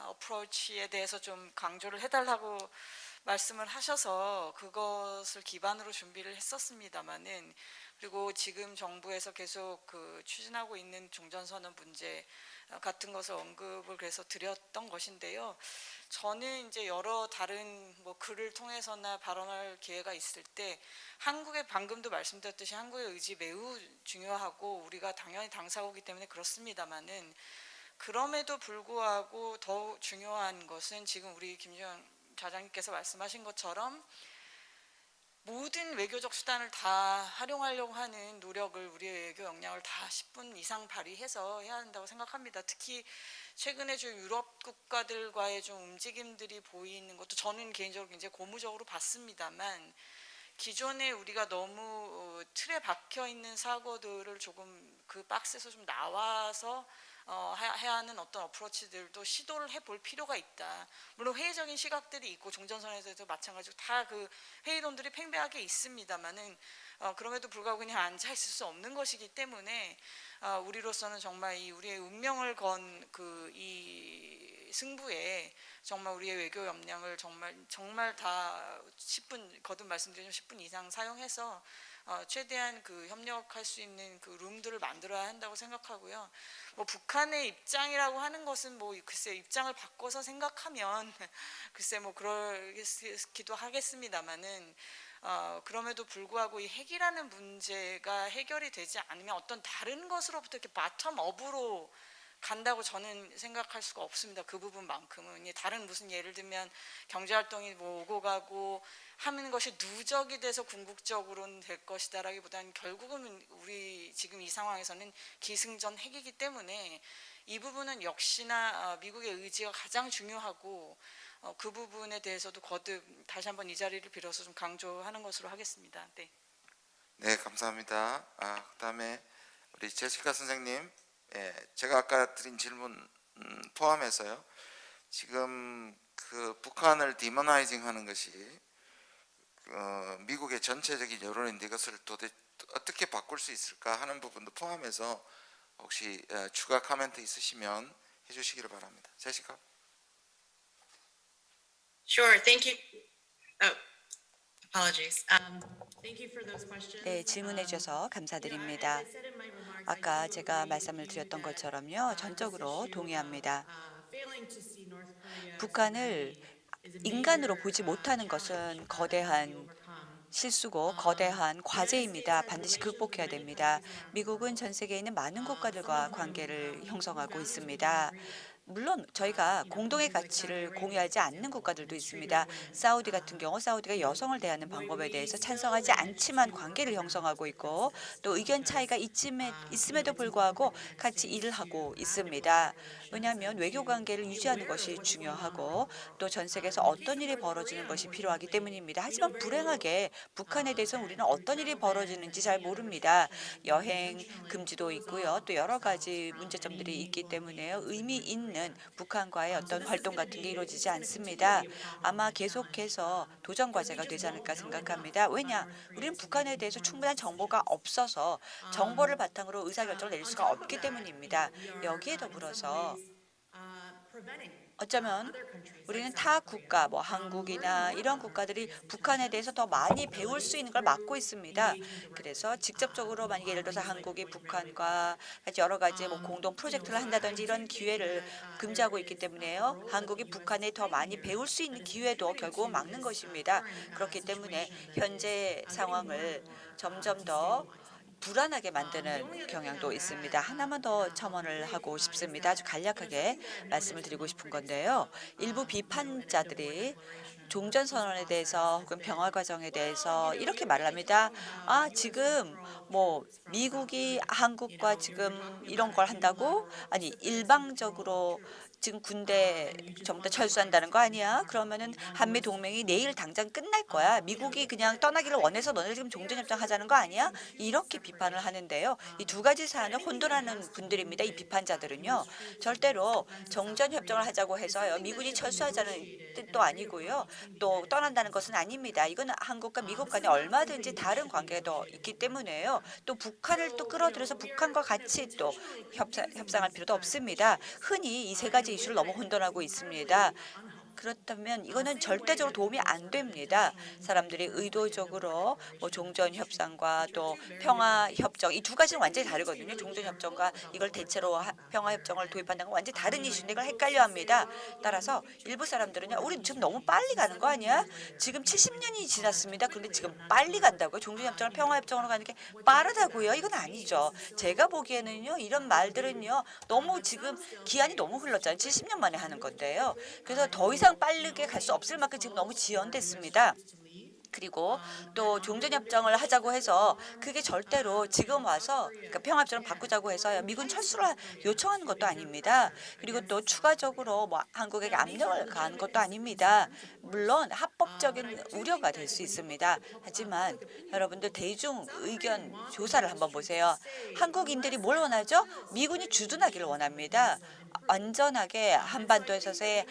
어프로치에 대해서 좀 강조를 해달라고 말씀을 하셔서 그것을 기반으로 준비를 했었습니다마는 그리고 지금 정부에서 계속 추진하고 있는 종전선언 문제 같은 것을 언급을 그래서 드렸던 것인데요. 저는 이제 여러 다른 글을 통해서나 발언할 기회가 있을 때 한국의 방금도 말씀드렸듯이 한국의 의지 매우 중요하고 우리가 당연히 당사국이기 때문에 그렇습니다마는 그럼에도 불구하고 더 중요한 것은 지금 우리 김주영 좌장님께서 말씀하신 것처럼 모든 외교적 수단을 다 활용하려고 하는 노력을 우리의 외교 역량을 다 10분 이상 발휘해서 해야 한다고 생각합니다. 특히 최근에 좀 유럽 국가들과의 좀 움직임들이 보이는 것도 저는 개인적으로 굉장히 고무적으로 봤습니다만 기존에 우리가 너무 틀에 박혀 있는 사고들을 조금 그 박스에서 좀 나와서 해야 하는 어떤 어프로치들도 시도를 해볼 필요가 있다. 물론 회의적인 시각들이 있고 종전선언에서도 마찬가지고 다 그 회의론들이 팽배하게 있습니다만은 그럼에도 불구하고 그냥 앉아 있을 수 없는 것이기 때문에 우리로서는 정말 이 우리의 운명을 건 이 승부에 정말 우리의 외교 역량을 정말 다 10분 거듭 말씀드리면 10분 이상 사용해서 최대한 협력할 수 있는 룸들을 만들어야 한다고 생각하고요. 북한의 입장이라고 하는 것은 글쎄 입장을 바꿔서 생각하면 글쎄 그러기도 하겠습니다만은 그럼에도 불구하고 이 핵이라는 문제가 해결이 되지 않으면 어떤 다른 것으로부터 이렇게 바텀업으로 간다고 저는 생각할 수가 없습니다. 그 부분만큼은. 다른 무슨 예를 들면 경제활동이 뭐 오고 가고 하는 것이 누적이 돼서 궁극적으로는 될 것이다라기보다는 결국은 우리 지금 이 상황에서는 기승전핵이기 때문에 이 부분은 역시나 미국의 의지가 가장 중요하고 그 부분에 대해서도 거듭 다시 한번 이 자리를 빌어서 좀 강조하는 것으로 하겠습니다. 네. 네, 감사합니다. 그다음에 우리 제시카 선생님, 제가 아까 드린 질문 포함해서요. 지금 그 북한을 디모나이징하는 것이 미국의 전체적인 여론인데 이것을 도대체 어떻게 바꿀 수 있을까 하는 부분도 포함해서 혹시 추가 코멘트 있으시면 해주시기를 바랍니다. 제시카. Sure. Thank you. Oh, apologies. Thank you for those questions. 네, 질문해 주셔서 감사드립니다. 아까 제가 말씀을 드렸던 것처럼요. 전적으로 동의합니다. 북한을 인간으로 보지 못하는 것은 거대한 실수고 거대한 과제입니다. 반드시 극복해야 됩니다. 미국은 전 세계에 있는 많은 국가들과 관계를 형성하고 있습니다. 물론 저희가 공동의 가치를 공유하지 않는 국가들도 있습니다. 사우디 같은 경우 사우디가 여성을 대하는 방법에 대해서 찬성하지 않지만 관계를 형성하고 있고 또 의견 차이가 있음에도 불구하고 같이 일을 하고 있습니다. 왜냐하면 외교 관계를 유지하는 것이 중요하고 또 전 세계에서 어떤 일이 벌어지는 것이 필요하기 때문입니다. 하지만 불행하게 북한에 대해서는 우리는 어떤 일이 벌어지는지 잘 모릅니다. 여행 금지도 있고요. 또 여러 가지 문제점들이 있기 때문에요. 의미 있는 북한과의 어떤 활동 같은 게 이루어지지 않습니다. 아마 계속해서 도전 과제가 되지 않을까 생각합니다. 왜냐? 우리는 북한에 대해서 충분한 정보가 없어서 정보를 바탕으로 의사결정을 내릴 수가 없기 때문입니다. 여기에 더불어서 어쩌면 우리는 타 국가, 뭐 한국이나 이런 국가들이 북한에 대해서 더 많이 배울 수 있는 걸 막고 있습니다. 그래서 직접적으로 만약 예를 들어서 한국이 북한과 같이 여러 가지 뭐 공동 프로젝트를 한다든지 이런 기회를 금지하고 있기 때문에요. 한국이 북한에 더 많이 배울 수 있는 기회도 결국은 막는 것입니다. 그렇기 때문에 현재 상황을 점점 더 불안하게 만드는 경향도 있습니다. 하나만 더 첨언을 하고 싶습니다. 아주 간략하게 말씀을 드리고 싶은 건데요. 일부 비판자들이 종전선언에 대해서 혹은 평화 과정에 대해서 이렇게 말을 합니다. 지금 뭐 미국이 한국과 지금 이런 걸 한다고? 아니 일방적으로 지금 군대 전부 다 철수한다는 거 아니야? 그러면은 한미 동맹이 내일 당장 끝날 거야. 미국이 그냥 떠나기를 원해서 너네 지금 종전협정 하자는 거 아니야? 이렇게 비판을 하는데요. 이 두 가지 사안을 혼돈하는 분들입니다. 이 비판자들은요. 절대로 종전협정을 하자고 해서요. 미군이 철수하자는 뜻도 아니고요. 또 떠난다는 것은 아닙니다. 이건 한국과 미국 간에 얼마든지 다른 관계가 더 있기 때문에요. 또 북한을 또 끌어들여서 북한과 같이 또 협상할 필요도 없습니다. 흔히 이 세 가지 이슈를 너무 혼돈하고 있습니다. 그렇다면 이거는 절대적으로 도움이 안 됩니다. 사람들이 의도적으로 뭐 종전 협상과 또 평화 협정 이 두 가지는 완전히 다르거든요. 종전 협정과 이걸 대체로 평화 협정을 도입한다는 건 완전히 다른 이슈인데 이걸 헷갈려합니다. 따라서 일부 사람들은요, 우리 지금 너무 빨리 가는 거 아니야? 지금 70년이 지났습니다. 그런데 지금 빨리 간다고요? 종전 협정을 평화 협정으로 가는 게 빠르다고요? 이건 아니죠. 제가 보기에는요, 이런 말들은요, 너무 지금 기한이 너무 흘렀잖아요. 70년 만에 하는 건데요. 그래서 더 이상 빠르게 갈 수 없을 만큼 지금 너무 지연됐습니다. 그리고 또 종전협정을 하자고 해서 그게 절대로 지금 와서 그러니까 평화협정을 바꾸자고 해서요. 미군 철수를 요청하는 것도 아닙니다. 그리고 또 추가적으로 뭐 한국에게 압력을 가하는 것도 아닙니다. 물론 합법적인 우려가 될 수 있습니다. 하지만 여러분들 대중 의견 조사를 한번 보세요. 한국인들이 뭘 원하죠? 미군이 주둔하기를 원합니다. 완전하게 한반도에서의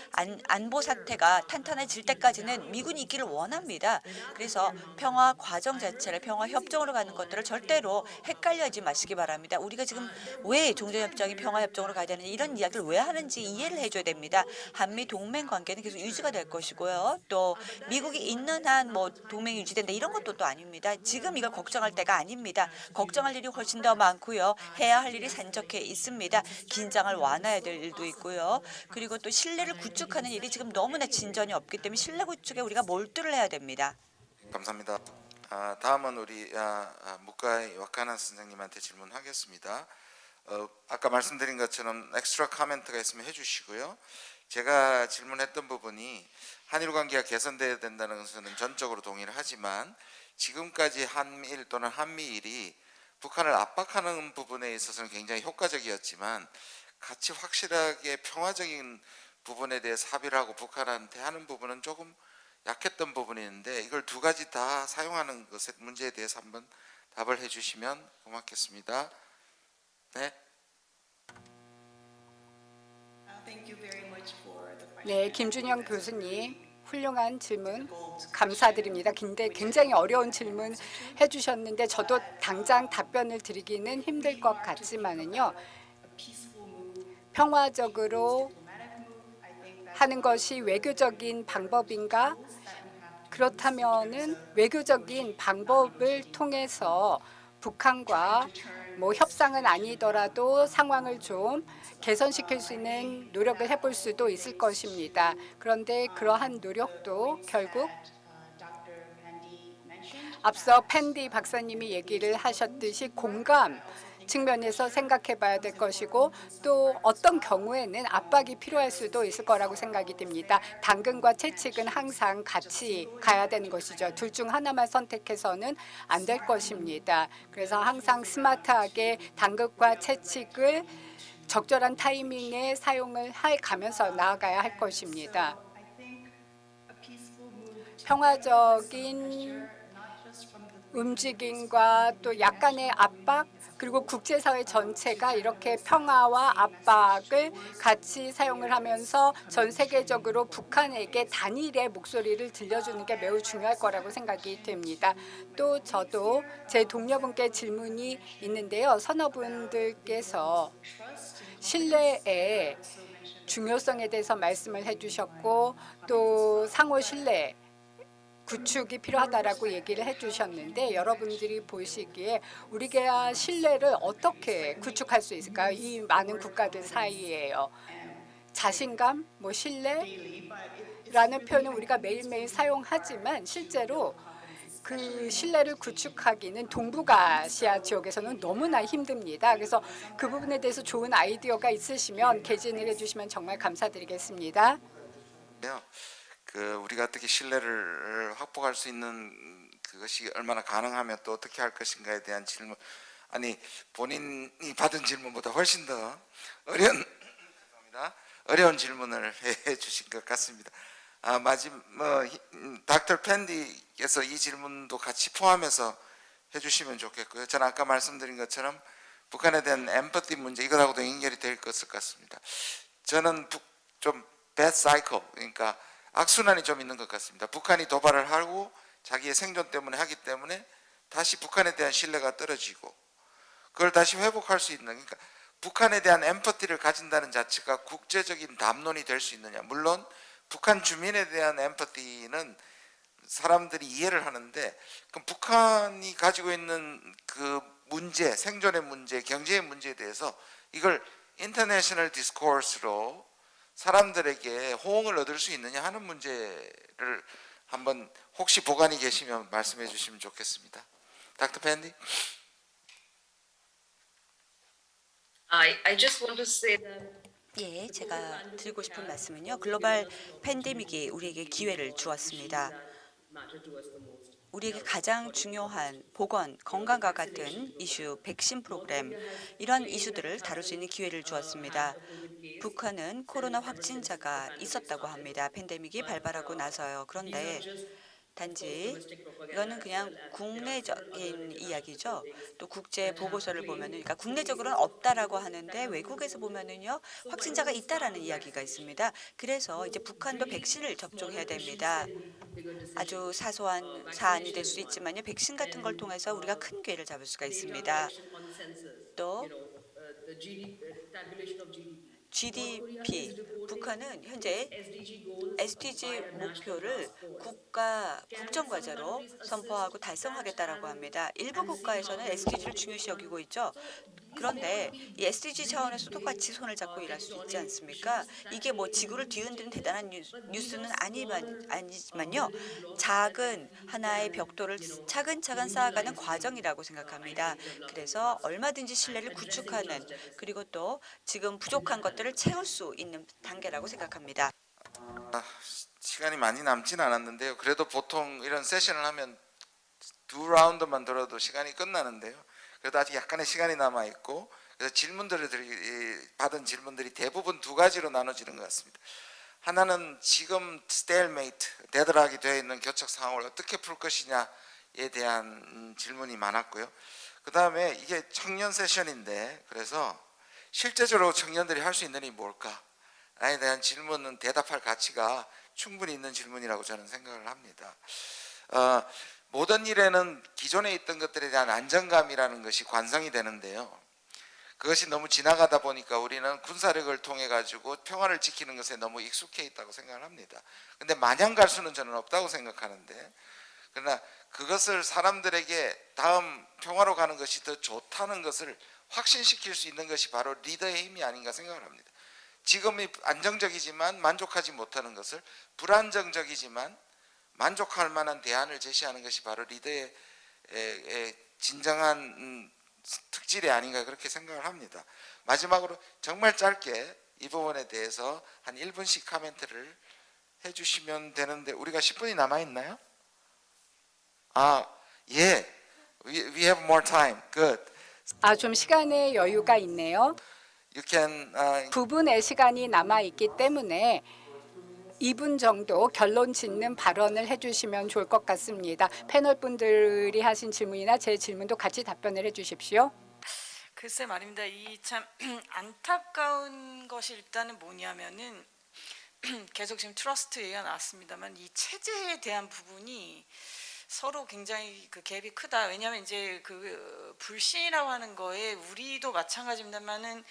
안보 사태가 탄탄해질 때까지는 미군이 있기를 원합니다. 그래서 평화 과정 자체를 평화 협정으로 가는 것들을 절대로 헷갈려하지 마시기 바랍니다. 우리가 지금 왜 종전협정이 평화 협정으로 가야 되는지 이런 이야기를 왜 하는지 이해를 해줘야 됩니다. 한미 동맹 관계는 계속 유지가 될 것이고요. 또 미국이 있는 한 뭐 동맹이 유지된다 이런 것도 또 아닙니다. 지금 이걸 걱정할 때가 아닙니다. 걱정할 일이 훨씬 더 많고요. 해야 할 일이 산적해 있습니다. 긴장을 완화해야 될 일도 있고요. 그리고 또 신뢰를 구축하는 일이 지금 너무나 진전이 없기 때문에 신뢰 구축에 우리가 몰두를 해야 됩니다. 감사합니다. 다음은 우리 묵가이 와카나 선생님한테 질문하겠습니다. 아까 말씀드린 것처럼 엑스트라 코멘트가 있으면 해주시고요. 제가 질문했던 부분이 한일 관계가 개선돼야 된다는 것은 전적으로 동의를 하지만 지금까지 한미일 또는 한미일이 북한을 압박하는 부분에 있어서는 굉장히 효과적이었지만 같이 확실하게 평화적인 부분에 대해서 합의를 하고 북한한테 하는 부분은 조금 약했던 부분이 있는데 이걸 두 가지 다 사용하는 것의 문제에 대해서 한번 답을 해주시면 고맙겠습니다. 네. 네, 김준영 교수님 훌륭한 질문 감사드립니다. 근데 굉장히 어려운 질문 해주셨는데 저도 당장 답변을 드리기는 힘들 것 같지만은요. 평화적으로 하는 것이 외교적인 방법인가? 그렇다면은 외교적인 방법을 통해서 북한과 뭐 협상은 아니더라도 상황을 좀 개선시킬 수 있는 노력을 해볼 수도 있을 것입니다. 그런데 그러한 노력도 결국 앞서 팬디 박사님이 얘기를 하셨듯이 공감 측면에서 생각해 봐야 될 것이고 또 어떤 경우에는 압박이 필요할 수도 있을 거라고 생각이 듭니다. 당근과 채찍은 항상 같이 가야 되는 것이죠. 둘 중 하나만 선택해서는 안 될 것입니다. 그래서 항상 스마트하게 당근과 채찍을 적절한 타이밍에 사용을 가면서 나아가야 할 것입니다. 평화적인 움직임과 또 약간의 압박 그리고 국제사회 전체가 이렇게 평화와 압박을 같이 사용을 하면서 전 세계적으로 북한에게 단일의 목소리를 들려주는 게 매우 중요할 거라고 생각이 됩니다. 또 저도 제 동료분께 질문이 있는데요. 선호분들께서 신뢰의 중요성에 대해서 말씀을 해주셨고 또 상호 신뢰 구축이 필요하다라고 얘기를 해주셨는데 여러분들이 보시기에 우리가 신뢰를 어떻게 구축할 수 있을까요? 이 많은 국가들 사이에요. 자신감, 뭐 신뢰라는 표현은 우리가 매일매일 사용하지만 실제로 그 신뢰를 구축하기는 동북아시아 지역에서는 너무나 힘듭니다. 그래서 그 부분에 대해서 좋은 아이디어가 있으시면 개진을 해주시면 정말 감사드리겠습니다. 우리가 어떻게 신뢰를 확보할 수 있는 그것이 얼마나 가능하면 또 어떻게 할 것인가에 대한 질문, 아니 본인이 받은 질문보다 훨씬 더 어려운 질문을 해주신 것 같습니다. 닥터 팬디께서 이 질문도 같이 포함해서 해주시면 좋겠고요. 저는 아까 말씀드린 것처럼 북한에 대한 엠퍼티 문제 이거하고도 연결이 될 것을 같습니다. 저는 좀 bad cycle, 그러니까 악순환이 좀 있는 것 같습니다. 북한이 도발을 하고 자기의 생존 때문에 하기 때문에 다시 북한에 대한 신뢰가 떨어지고 그걸 다시 회복할 수 있는, 그러니까 북한에 대한 엠퍼티를 가진다는 자체가 국제적인 담론이 될 수 있느냐. 물론 북한 주민에 대한 엠퍼티는 사람들이 이해를 하는데 그럼 북한이 가지고 있는 그 문제, 생존의 문제, 경제의 문제에 대해서 이걸 인터내셔널 디스코스로 사람들에게 호응을 얻을 수 있느냐 하는 문제를 한번 혹시 보관이 계시면 말씀해 주시면 좋겠습니다. 닥터 팬디. I just want to say that 예, 제가 드리고 싶은 말씀은요. 글로벌 팬데믹이 우리에게 기회를 주었습니다. 우리에게 가장 중요한 보건, 건강과 같은 이슈, 백신 프로그램 이런 이슈들을 다룰 수 있는 기회를 주었습니다. 북한은 코로나 확진자가 있었다고 합니다. 팬데믹이 발발하고 나서요. 그런데 단지 이거는 그냥 국내적인 이야기죠. 또 국제 보고서를 보면은, 그러니까 국내적으로는 없다라고 하는데 외국에서 보면은요 확진자가 있다라는 이야기가 있습니다. 그래서 이제 북한도 백신을 접종해야 됩니다. 아주 사소한 사안이 될 수 있지만요, 백신 같은 걸 통해서 우리가 큰 기회를 잡을 수가 있습니다. 또 GDP, 북한은 현재 SDG 목표를 국정과제로 선포하고 달성하겠다라고 합니다. 일부 국가에서는 SDG를 중요시 여기고 있죠. 그런데 이 SDG 차원에서 똑같이 손을 잡고 일할 수 있지 않습니까? 이게 뭐 지구를 뒤흔드는 대단한 뉴스는 아니지만요. 작은 하나의 벽돌을 차근차근 쌓아가는 과정이라고 생각합니다. 그래서 얼마든지 신뢰를 구축하는 그리고 또 지금 부족한 것들을 채울 수 있는 단계라고 생각합니다. 시간이 많이 남진 않았는데요. 그래도 보통 이런 세션을 하면 2라운드만 들어도 시간이 끝나는데요. 그래도 아직 약간의 시간이 남아 있고, 그래서 받은 질문들이 대부분 두 가지로 나눠지는 것 같습니다. 하나는 지금 스테일메이트, 데드락이 되어 있는 교착 상황을 어떻게 풀 것이냐에 대한 질문이 많았고요. 그 다음에 이게 청년 세션인데, 그래서 실제적으로 청년들이 할 수 있는 일이 뭘까에 대한 질문은 대답할 가치가 충분히 있는 질문이라고 저는 생각을 합니다. 모든 일에는 기존에 있던 것들에 대한 안정감이라는 것이 관성이 되는데요. 그것이 너무 지나가다 보니까 우리는 군사력을 통해 가지고 평화를 지키는 것에 너무 익숙해 있다고 생각을 합니다. 근데 마냥 갈 수는 저는 없다고 생각하는데, 그러나 그것을 사람들에게 다음 평화로 가는 것이 더 좋다는 것을 확신시킬 수 있는 것이 바로 리더의 힘이 아닌가 생각을 합니다. 지금이 안정적이지만 만족하지 못하는 것을 불안정적이지만 만족할 만한 대안을 제시하는 것이 바로 리더의 진정한 특질이 아닌가 그렇게 생각을 합니다. 마지막으로 정말 짧게 이 부분에 대해서 한 1분씩 코멘트를 해주시면 되는데, 우리가 10분이 남아 있나요? 예, we have more time. Good. 좀 시간의 여유가 있네요. You can. 부분의 시간이 남아 있기 때문에 2분 정도 결론 짓는 발언을 해주시면 좋을 것 같습니다. 패널 분들이 하신 질문이나 제 질문도 같이 답변을 해주십시오. 글쎄 말입니다. 이 참 안타까운 것이 일단은 뭐냐면은 계속 지금 트러스트 얘기가 나왔습니다만 이 체제에 대한 부분이 서로 굉장히 그 갭이 크다. 왜냐하면 이제 그 불신이라고 하는 거에 우리도 마찬가지입니다만은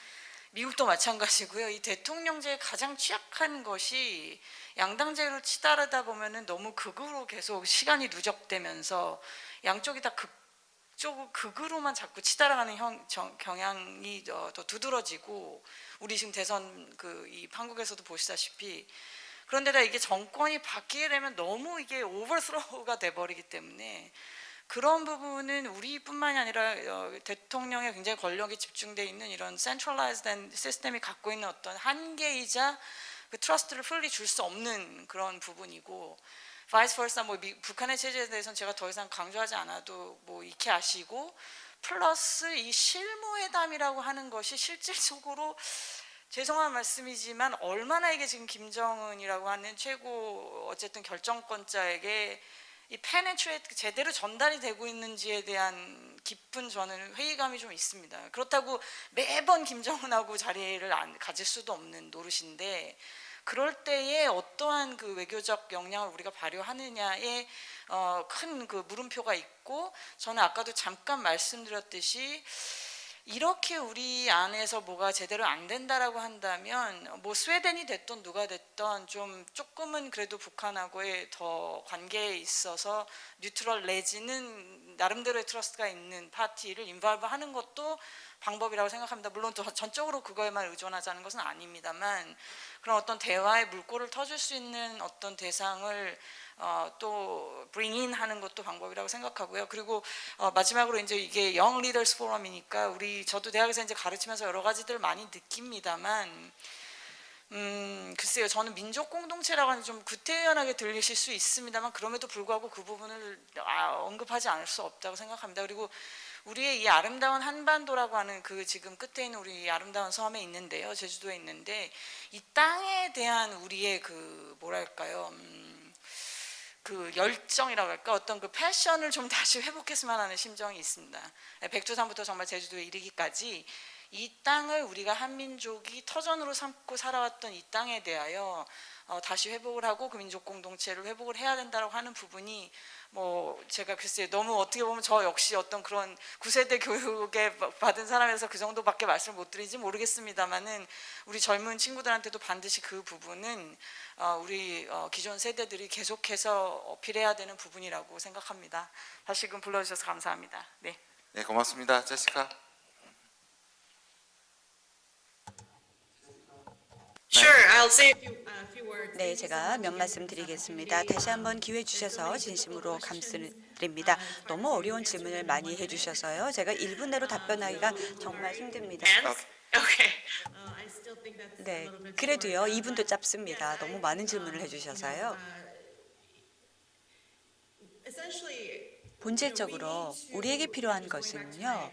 미국도 마찬가지고요. 이 대통령제의 가장 취약한 것이 양당제로 치달으다 보면은 너무 극으로 계속 시간이 누적되면서 양쪽이 다 극으로만 자꾸 치달아가는 경향이 더 두드러지고, 우리 지금 대선 이 한국에서도 보시다시피, 그런데다 이게 정권이 바뀌게 되면 너무 이게 오버스로우가 돼버리기 때문에 그런 부분은 우리뿐만이 아니라 대통령의 굉장히 권력이 집중되어 있는 이런 센트럴라이즈된 시스템이 갖고 있는 어떤 한계이자 그 트러스트를 풀리 줄 수 없는 그런 부분이고, 바이스 벌사 북한의 체제에 대해서는 제가 더 이상 강조하지 않아도 익히 아시고, 플러스 이 실무회담이라고 하는 것이 실질적으로 죄송한 말씀이지만 얼마나 이게 지금 김정은이라고 하는 최고 어쨌든 결정권자에게 이 페네트레이트 제대로 전달이 되고 있는지에 대한 깊은 저는 회의감이 좀 있습니다. 그렇다고 매번 김정은하고 자리를 가질 수도 없는 노릇인데, 그럴 때에 어떠한 그 외교적 역량을 우리가 발휘하느냐에 큰 그 물음표가 있고, 저는 아까도 잠깐 말씀드렸듯이 이렇게 우리 안에서 뭐가 제대로 안 된다라고 한다면 스웨덴이 됐던 누가 됐던 조금은 그래도 북한하고의 더 관계에 있어서 뉴트럴 내지는 나름대로의 트러스트가 있는 파티를 인발브하는 것도 방법이라고 생각합니다. 물론 전적으로 그거에만 의존하자는 것은 아닙니다만, 그런 어떤 대화의 물꼬를 터줄 수 있는 어떤 대상을 또 bring in 하는 것도 방법이라고 생각하고요. 그리고 마지막으로 이제 이게 영 리더스 포럼이니까 저도 대학에서 이제 가르치면서 여러 가지들 많이 느낍니다만, 글쎄요, 저는 민족 공동체라고 하는 좀 구태연하게 들리실 수 있습니다만, 그럼에도 불구하고 그 부분을 언급하지 않을 수 없다고 생각합니다. 그리고 우리의 이 아름다운 한반도라고 하는 그 지금 끝에 있는 우리 아름다운 섬에 있는데요, 제주도에 있는데, 이 땅에 대한 우리의 그 뭐랄까요, 그 열정이라고 할까, 어떤 그 패션을 좀 다시 회복했으면 하는 심정이 있습니다. 백두산부터 정말 제주도에 이르기까지 이 땅을 우리가 한민족이 터전으로 삼고 살아왔던 이 땅에 대하여 다시 회복을 하고 그 민족 공동체를 회복을 해야 된다고 하는 부분이 제가 글쎄요, 너무 어떻게 보면 저 역시 어떤 그런 9세대 교육에 받은 사람에서 그 정도밖에 말씀을 못 드리지 모르겠습니다만은, 우리 젊은 친구들한테도 반드시 그 부분은 우리 기존 세대들이 계속해서 어필해야 되는 부분이라고 생각합니다. 다시금 불러주셔서 감사합니다. 네. 네, 고맙습니다. 제시카. Sure, I'll say a few words. 네, 제가 몇 말씀 드리겠습니다. 다시 한번 기회 주셔서 진심으로 감사드립니다. 너무 어려운 질문을 많이 해주셔서요. 제가 1분 내로 답변하기가 정말 힘듭니다. Hands? Okay. 네, 그래도요 2분도 짧습니다. 너무 많은 질문을 해주셔서요. 본질적으로 우리에게 필요한 것은요.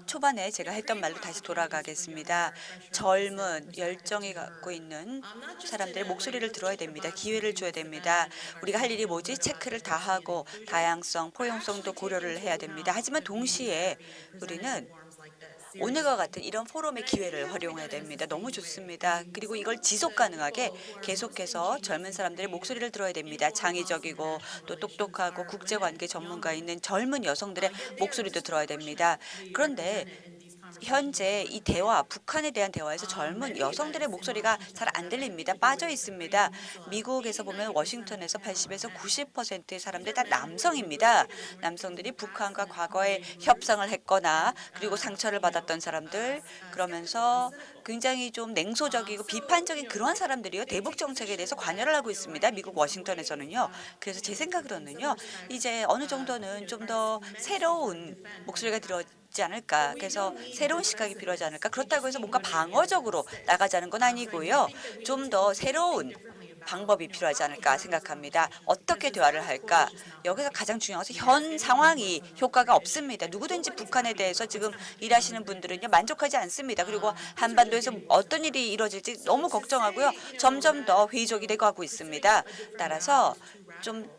초반에 제가 했던 말로 다시 돌아가겠습니다. 젊은 열정이 갖고 있는 사람들의 목소리를 들어야 됩니다. 기회를 줘야 됩니다. 우리가 할 일이 뭐지? 체크를 다 하고 다양성, 포용성도 고려를 해야 됩니다. 하지만 동시에 우리는 오늘과 같은 이런 포럼의 기회를 활용해야 됩니다. 너무 좋습니다. 그리고 이걸 지속 가능하게 계속해서 젊은 사람들의 목소리를 들어야 됩니다. 창의적이고 또 똑똑하고 국제관계 전문가 있는 젊은 여성들의 목소리도 들어야 됩니다. 그런데 현재 이 대화, 북한에 대한 대화에서 젊은 여성들의 목소리가 잘 안 들립니다. 빠져 있습니다. 미국에서 보면 워싱턴에서 80에서 90%의 사람들이 다 남성입니다. 남성들이 북한과 과거에 협상을 했거나 그리고 상처를 받았던 사람들, 그러면서 굉장히 좀 냉소적이고 비판적인 그러한 사람들이요. 대북 정책에 대해서 관여를 하고 있습니다. 미국 워싱턴에서는요. 그래서 제 생각으로는요. 이제 어느 정도는 좀 더 새로운 목소리가 들어지 않을까. 그래서 새로운 시각이 필요하지 않을까. 그렇다고 해서 뭔가 방어적으로 나가자는 건 아니고요. 좀 더 새로운 방법이 필요하지 않을까 생각합니다. 어떻게 대화를 할까? 여기서 가장 중요한 것은 현 상황이 효과가 없습니다. 누구든지 북한에 대해서 지금 일하시는 분들은요 만족하지 않습니다. 그리고 한반도에서 어떤 일이 이루어질지 너무 걱정하고요. 점점 더 회의적이 되고 하고 있습니다. 따라서 좀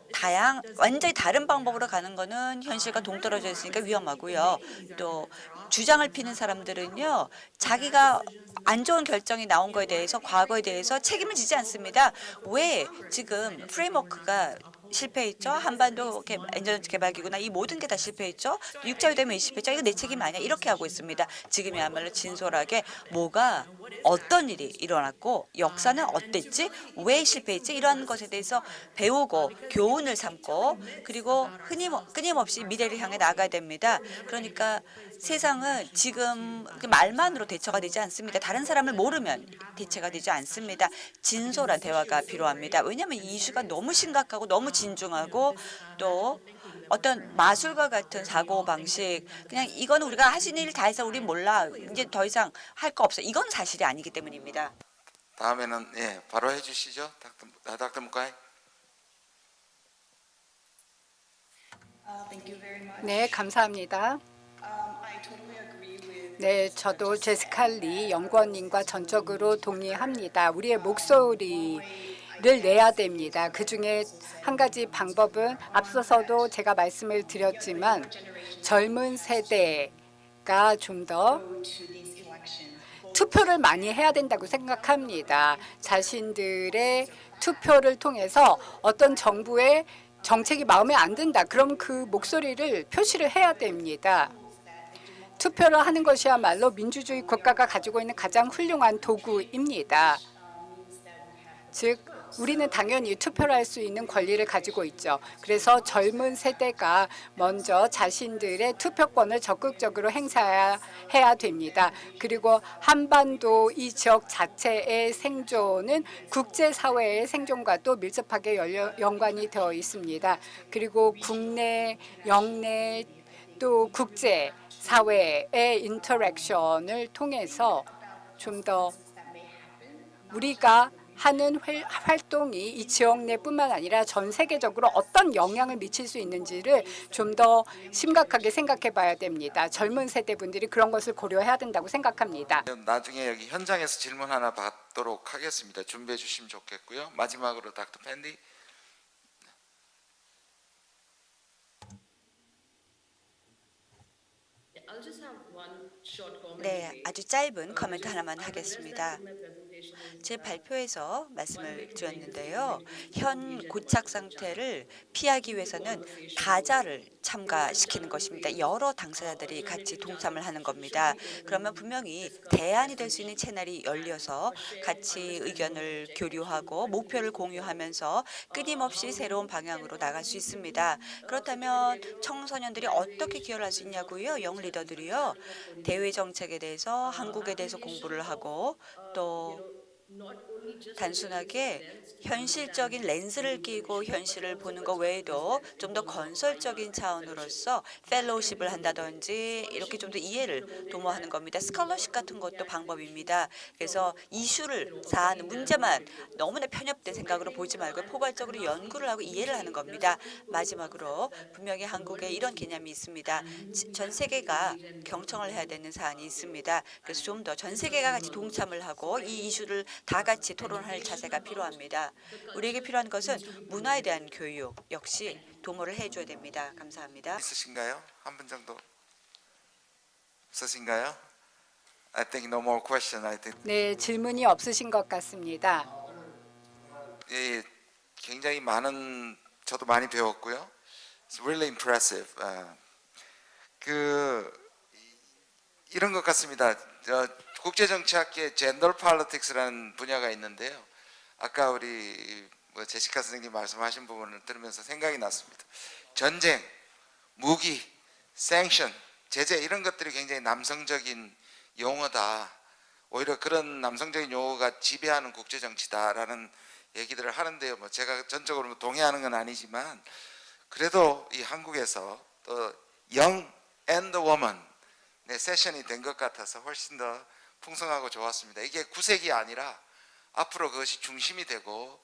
완전히 다른 방법으로 가는 거는 현실과 동떨어져 있으니까 위험하고요. 또 주장을 피는 사람들은요. 자기가 안 좋은 결정이 나온 거에 대해서 과거에 대해서 책임을 지지 않습니다. 왜 지금 프레임워크가 실패했죠? 한반도 안전개발기구나 이 모든 게 다 실패했죠? 육자유대면 실패했죠? 이거 내 책임 아니야? 이렇게 하고 있습니다. 지금이야말로 진솔하게 뭐가 어떤 일이 일어났고 역사는 어땠지? 왜 실패했지? 이러한 것에 대해서 배우고 교훈을 삼고 그리고 끊임없이 미래를 향해 나가야 됩니다. 그러니까 세상은 지금 말만으로 대처가 되지 않습니다. 다른 사람을 모르면 대처가 되지 않습니다. 진솔한 대화가 필요합니다. 왜냐하면 이 이슈가 너무 심각하고 너무 진중하고 또 어떤 마술과 같은 사고방식 그냥 이건 우리가 할 수 있는 일 다 해서 우리 몰라 이제 더 이상 할 거 없어 이건 사실이 아니기 때문입니다. 다음에는 바로 해주시죠, 닥터 무카이. Thank you very much. 네, 감사합니다. I totally agree with 네, 저도 제시카 리 연구원님과 전적으로 동의합니다. 우리의 목소리를 내야 됩니다. 그중에 한 가지 방법은 앞서서도 제가 말씀을 드렸지만 젊은 세대가 좀 더 to these elections. 투표를 많이 해야 된다고 생각합니다. 자신들의 투표를 통해서 어떤 정부의 정책이 마음에 안 든다. 그럼 그 목소리를 표시를 해야 됩니다. 투표를 하는 것이야말로 민주주의 국가가 가지고 있는 가장 훌륭한 도구입니다. 즉 우리는 당연히 투표를 할 수 있는 권리를 가지고 있죠. 그래서 젊은 세대가 먼저 자신들의 투표권을 적극적으로 행사해야 됩니다. 그리고 한반도 이 지역 자체의 생존은 국제사회의 생존과도 밀접하게 연관이 되어 있습니다. 그리고 국내, 영내 또 국제사회의 인터랙션을 통해서 좀 더 우리가 하는 활동이 이 지역 내뿐만 아니라 전 세계적으로 어떤 영향을 미칠 수 있는지를 좀 더 심각하게 생각해 봐야 됩니다. 젊은 세대 분들이 그런 것을 고려해야 된다고 생각합니다. 나중에 여기 현장에서 질문 하나 받도록 하겠습니다. 준비해 주시면 좋겠고요. 마지막으로 닥터 팬디. 네, 아주 짧은 코멘트 하나만 하겠습니다. 제 발표에서 말씀을 드렸는데요. 현 고착 상태를 피하기 위해서는 다자를 참가시키는 것입니다. 여러 당사자들이 같이 동참을 하는 겁니다. 그러면 분명히 대안이 될 수 있는 채널이 열려서 같이 의견을 교류하고 목표를 공유하면서 끊임없이 새로운 방향으로 나갈 수 있습니다. 그렇다면 청소년들이 어떻게 기여를 할 수 있냐고요? 영 리더들이요. 대외 정책에 대해서 한국에 대해서 공부를 하고 또 단순하게 현실적인 렌즈를 끼고 현실을 보는 것 외에도 좀 더 건설적인 차원으로서 펠로우십을 한다든지 이렇게 좀 더 이해를 도모하는 겁니다. 스칼러십 같은 것도 방법입니다. 그래서 이슈를 사안 문제만 너무나 편협된 생각으로 보지 말고 포괄적으로 연구를 하고 이해를 하는 겁니다. 마지막으로 분명히 한국에 이런 개념이 있습니다. 전 세계가 경청을 해야 되는 사안이 있습니다. 그래서 좀 더 전 세계가 같이 동참을 하고 이 이슈를 다 같이 토론할 자세가 필요합니다. 우리에게 필요한 것은 문화에 대한 교육 역시 도모를 해줘야 됩니다. 감사합니다. 있으신가요? 한 분 정도 없으신가요? I think no more question. I think 네, 질문이 없으신 것 같습니다. 예, 굉장히 많은 저도 많이 배웠고요. It's really impressive. 이런 것 같습니다. 국제정치학계 젠더 폴리틱스라는 분야가 있는데요. 아까 우리 제시카 선생님 말씀하신 부분을 들으면서 생각이 났습니다. 전쟁, 무기, 샌션, 제재 이런 것들이 굉장히 남성적인 용어다. 오히려 그런 남성적인 용어가 지배하는 국제정치다라는 얘기들을 하는데요. 뭐 제가 전적으로 동의하는 건 아니지만 그래도 이 한국에서 또 Young and Woman 세션이 된 것 같아서 훨씬 더 풍성하고 좋았습니다. 이게 구색이 아니라 앞으로 그것이 중심이 되고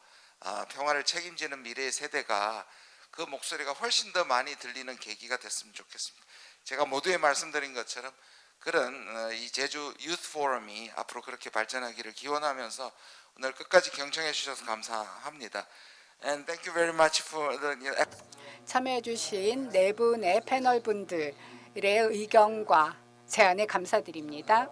평화를 책임지는 미래의 세대가 그 목소리가 훨씬 더 많이 들리는 계기가 됐으면 좋겠습니다. 제가 모두에 말씀드린 것처럼 그런 이 제주 유스 포럼이 앞으로 그렇게 발전하기를 기원하면서 오늘 끝까지 경청해 주셔서 감사합니다. And thank you very much for the 참여해 주신 네 분의 패널 분들의 의견과 제안에 감사드립니다.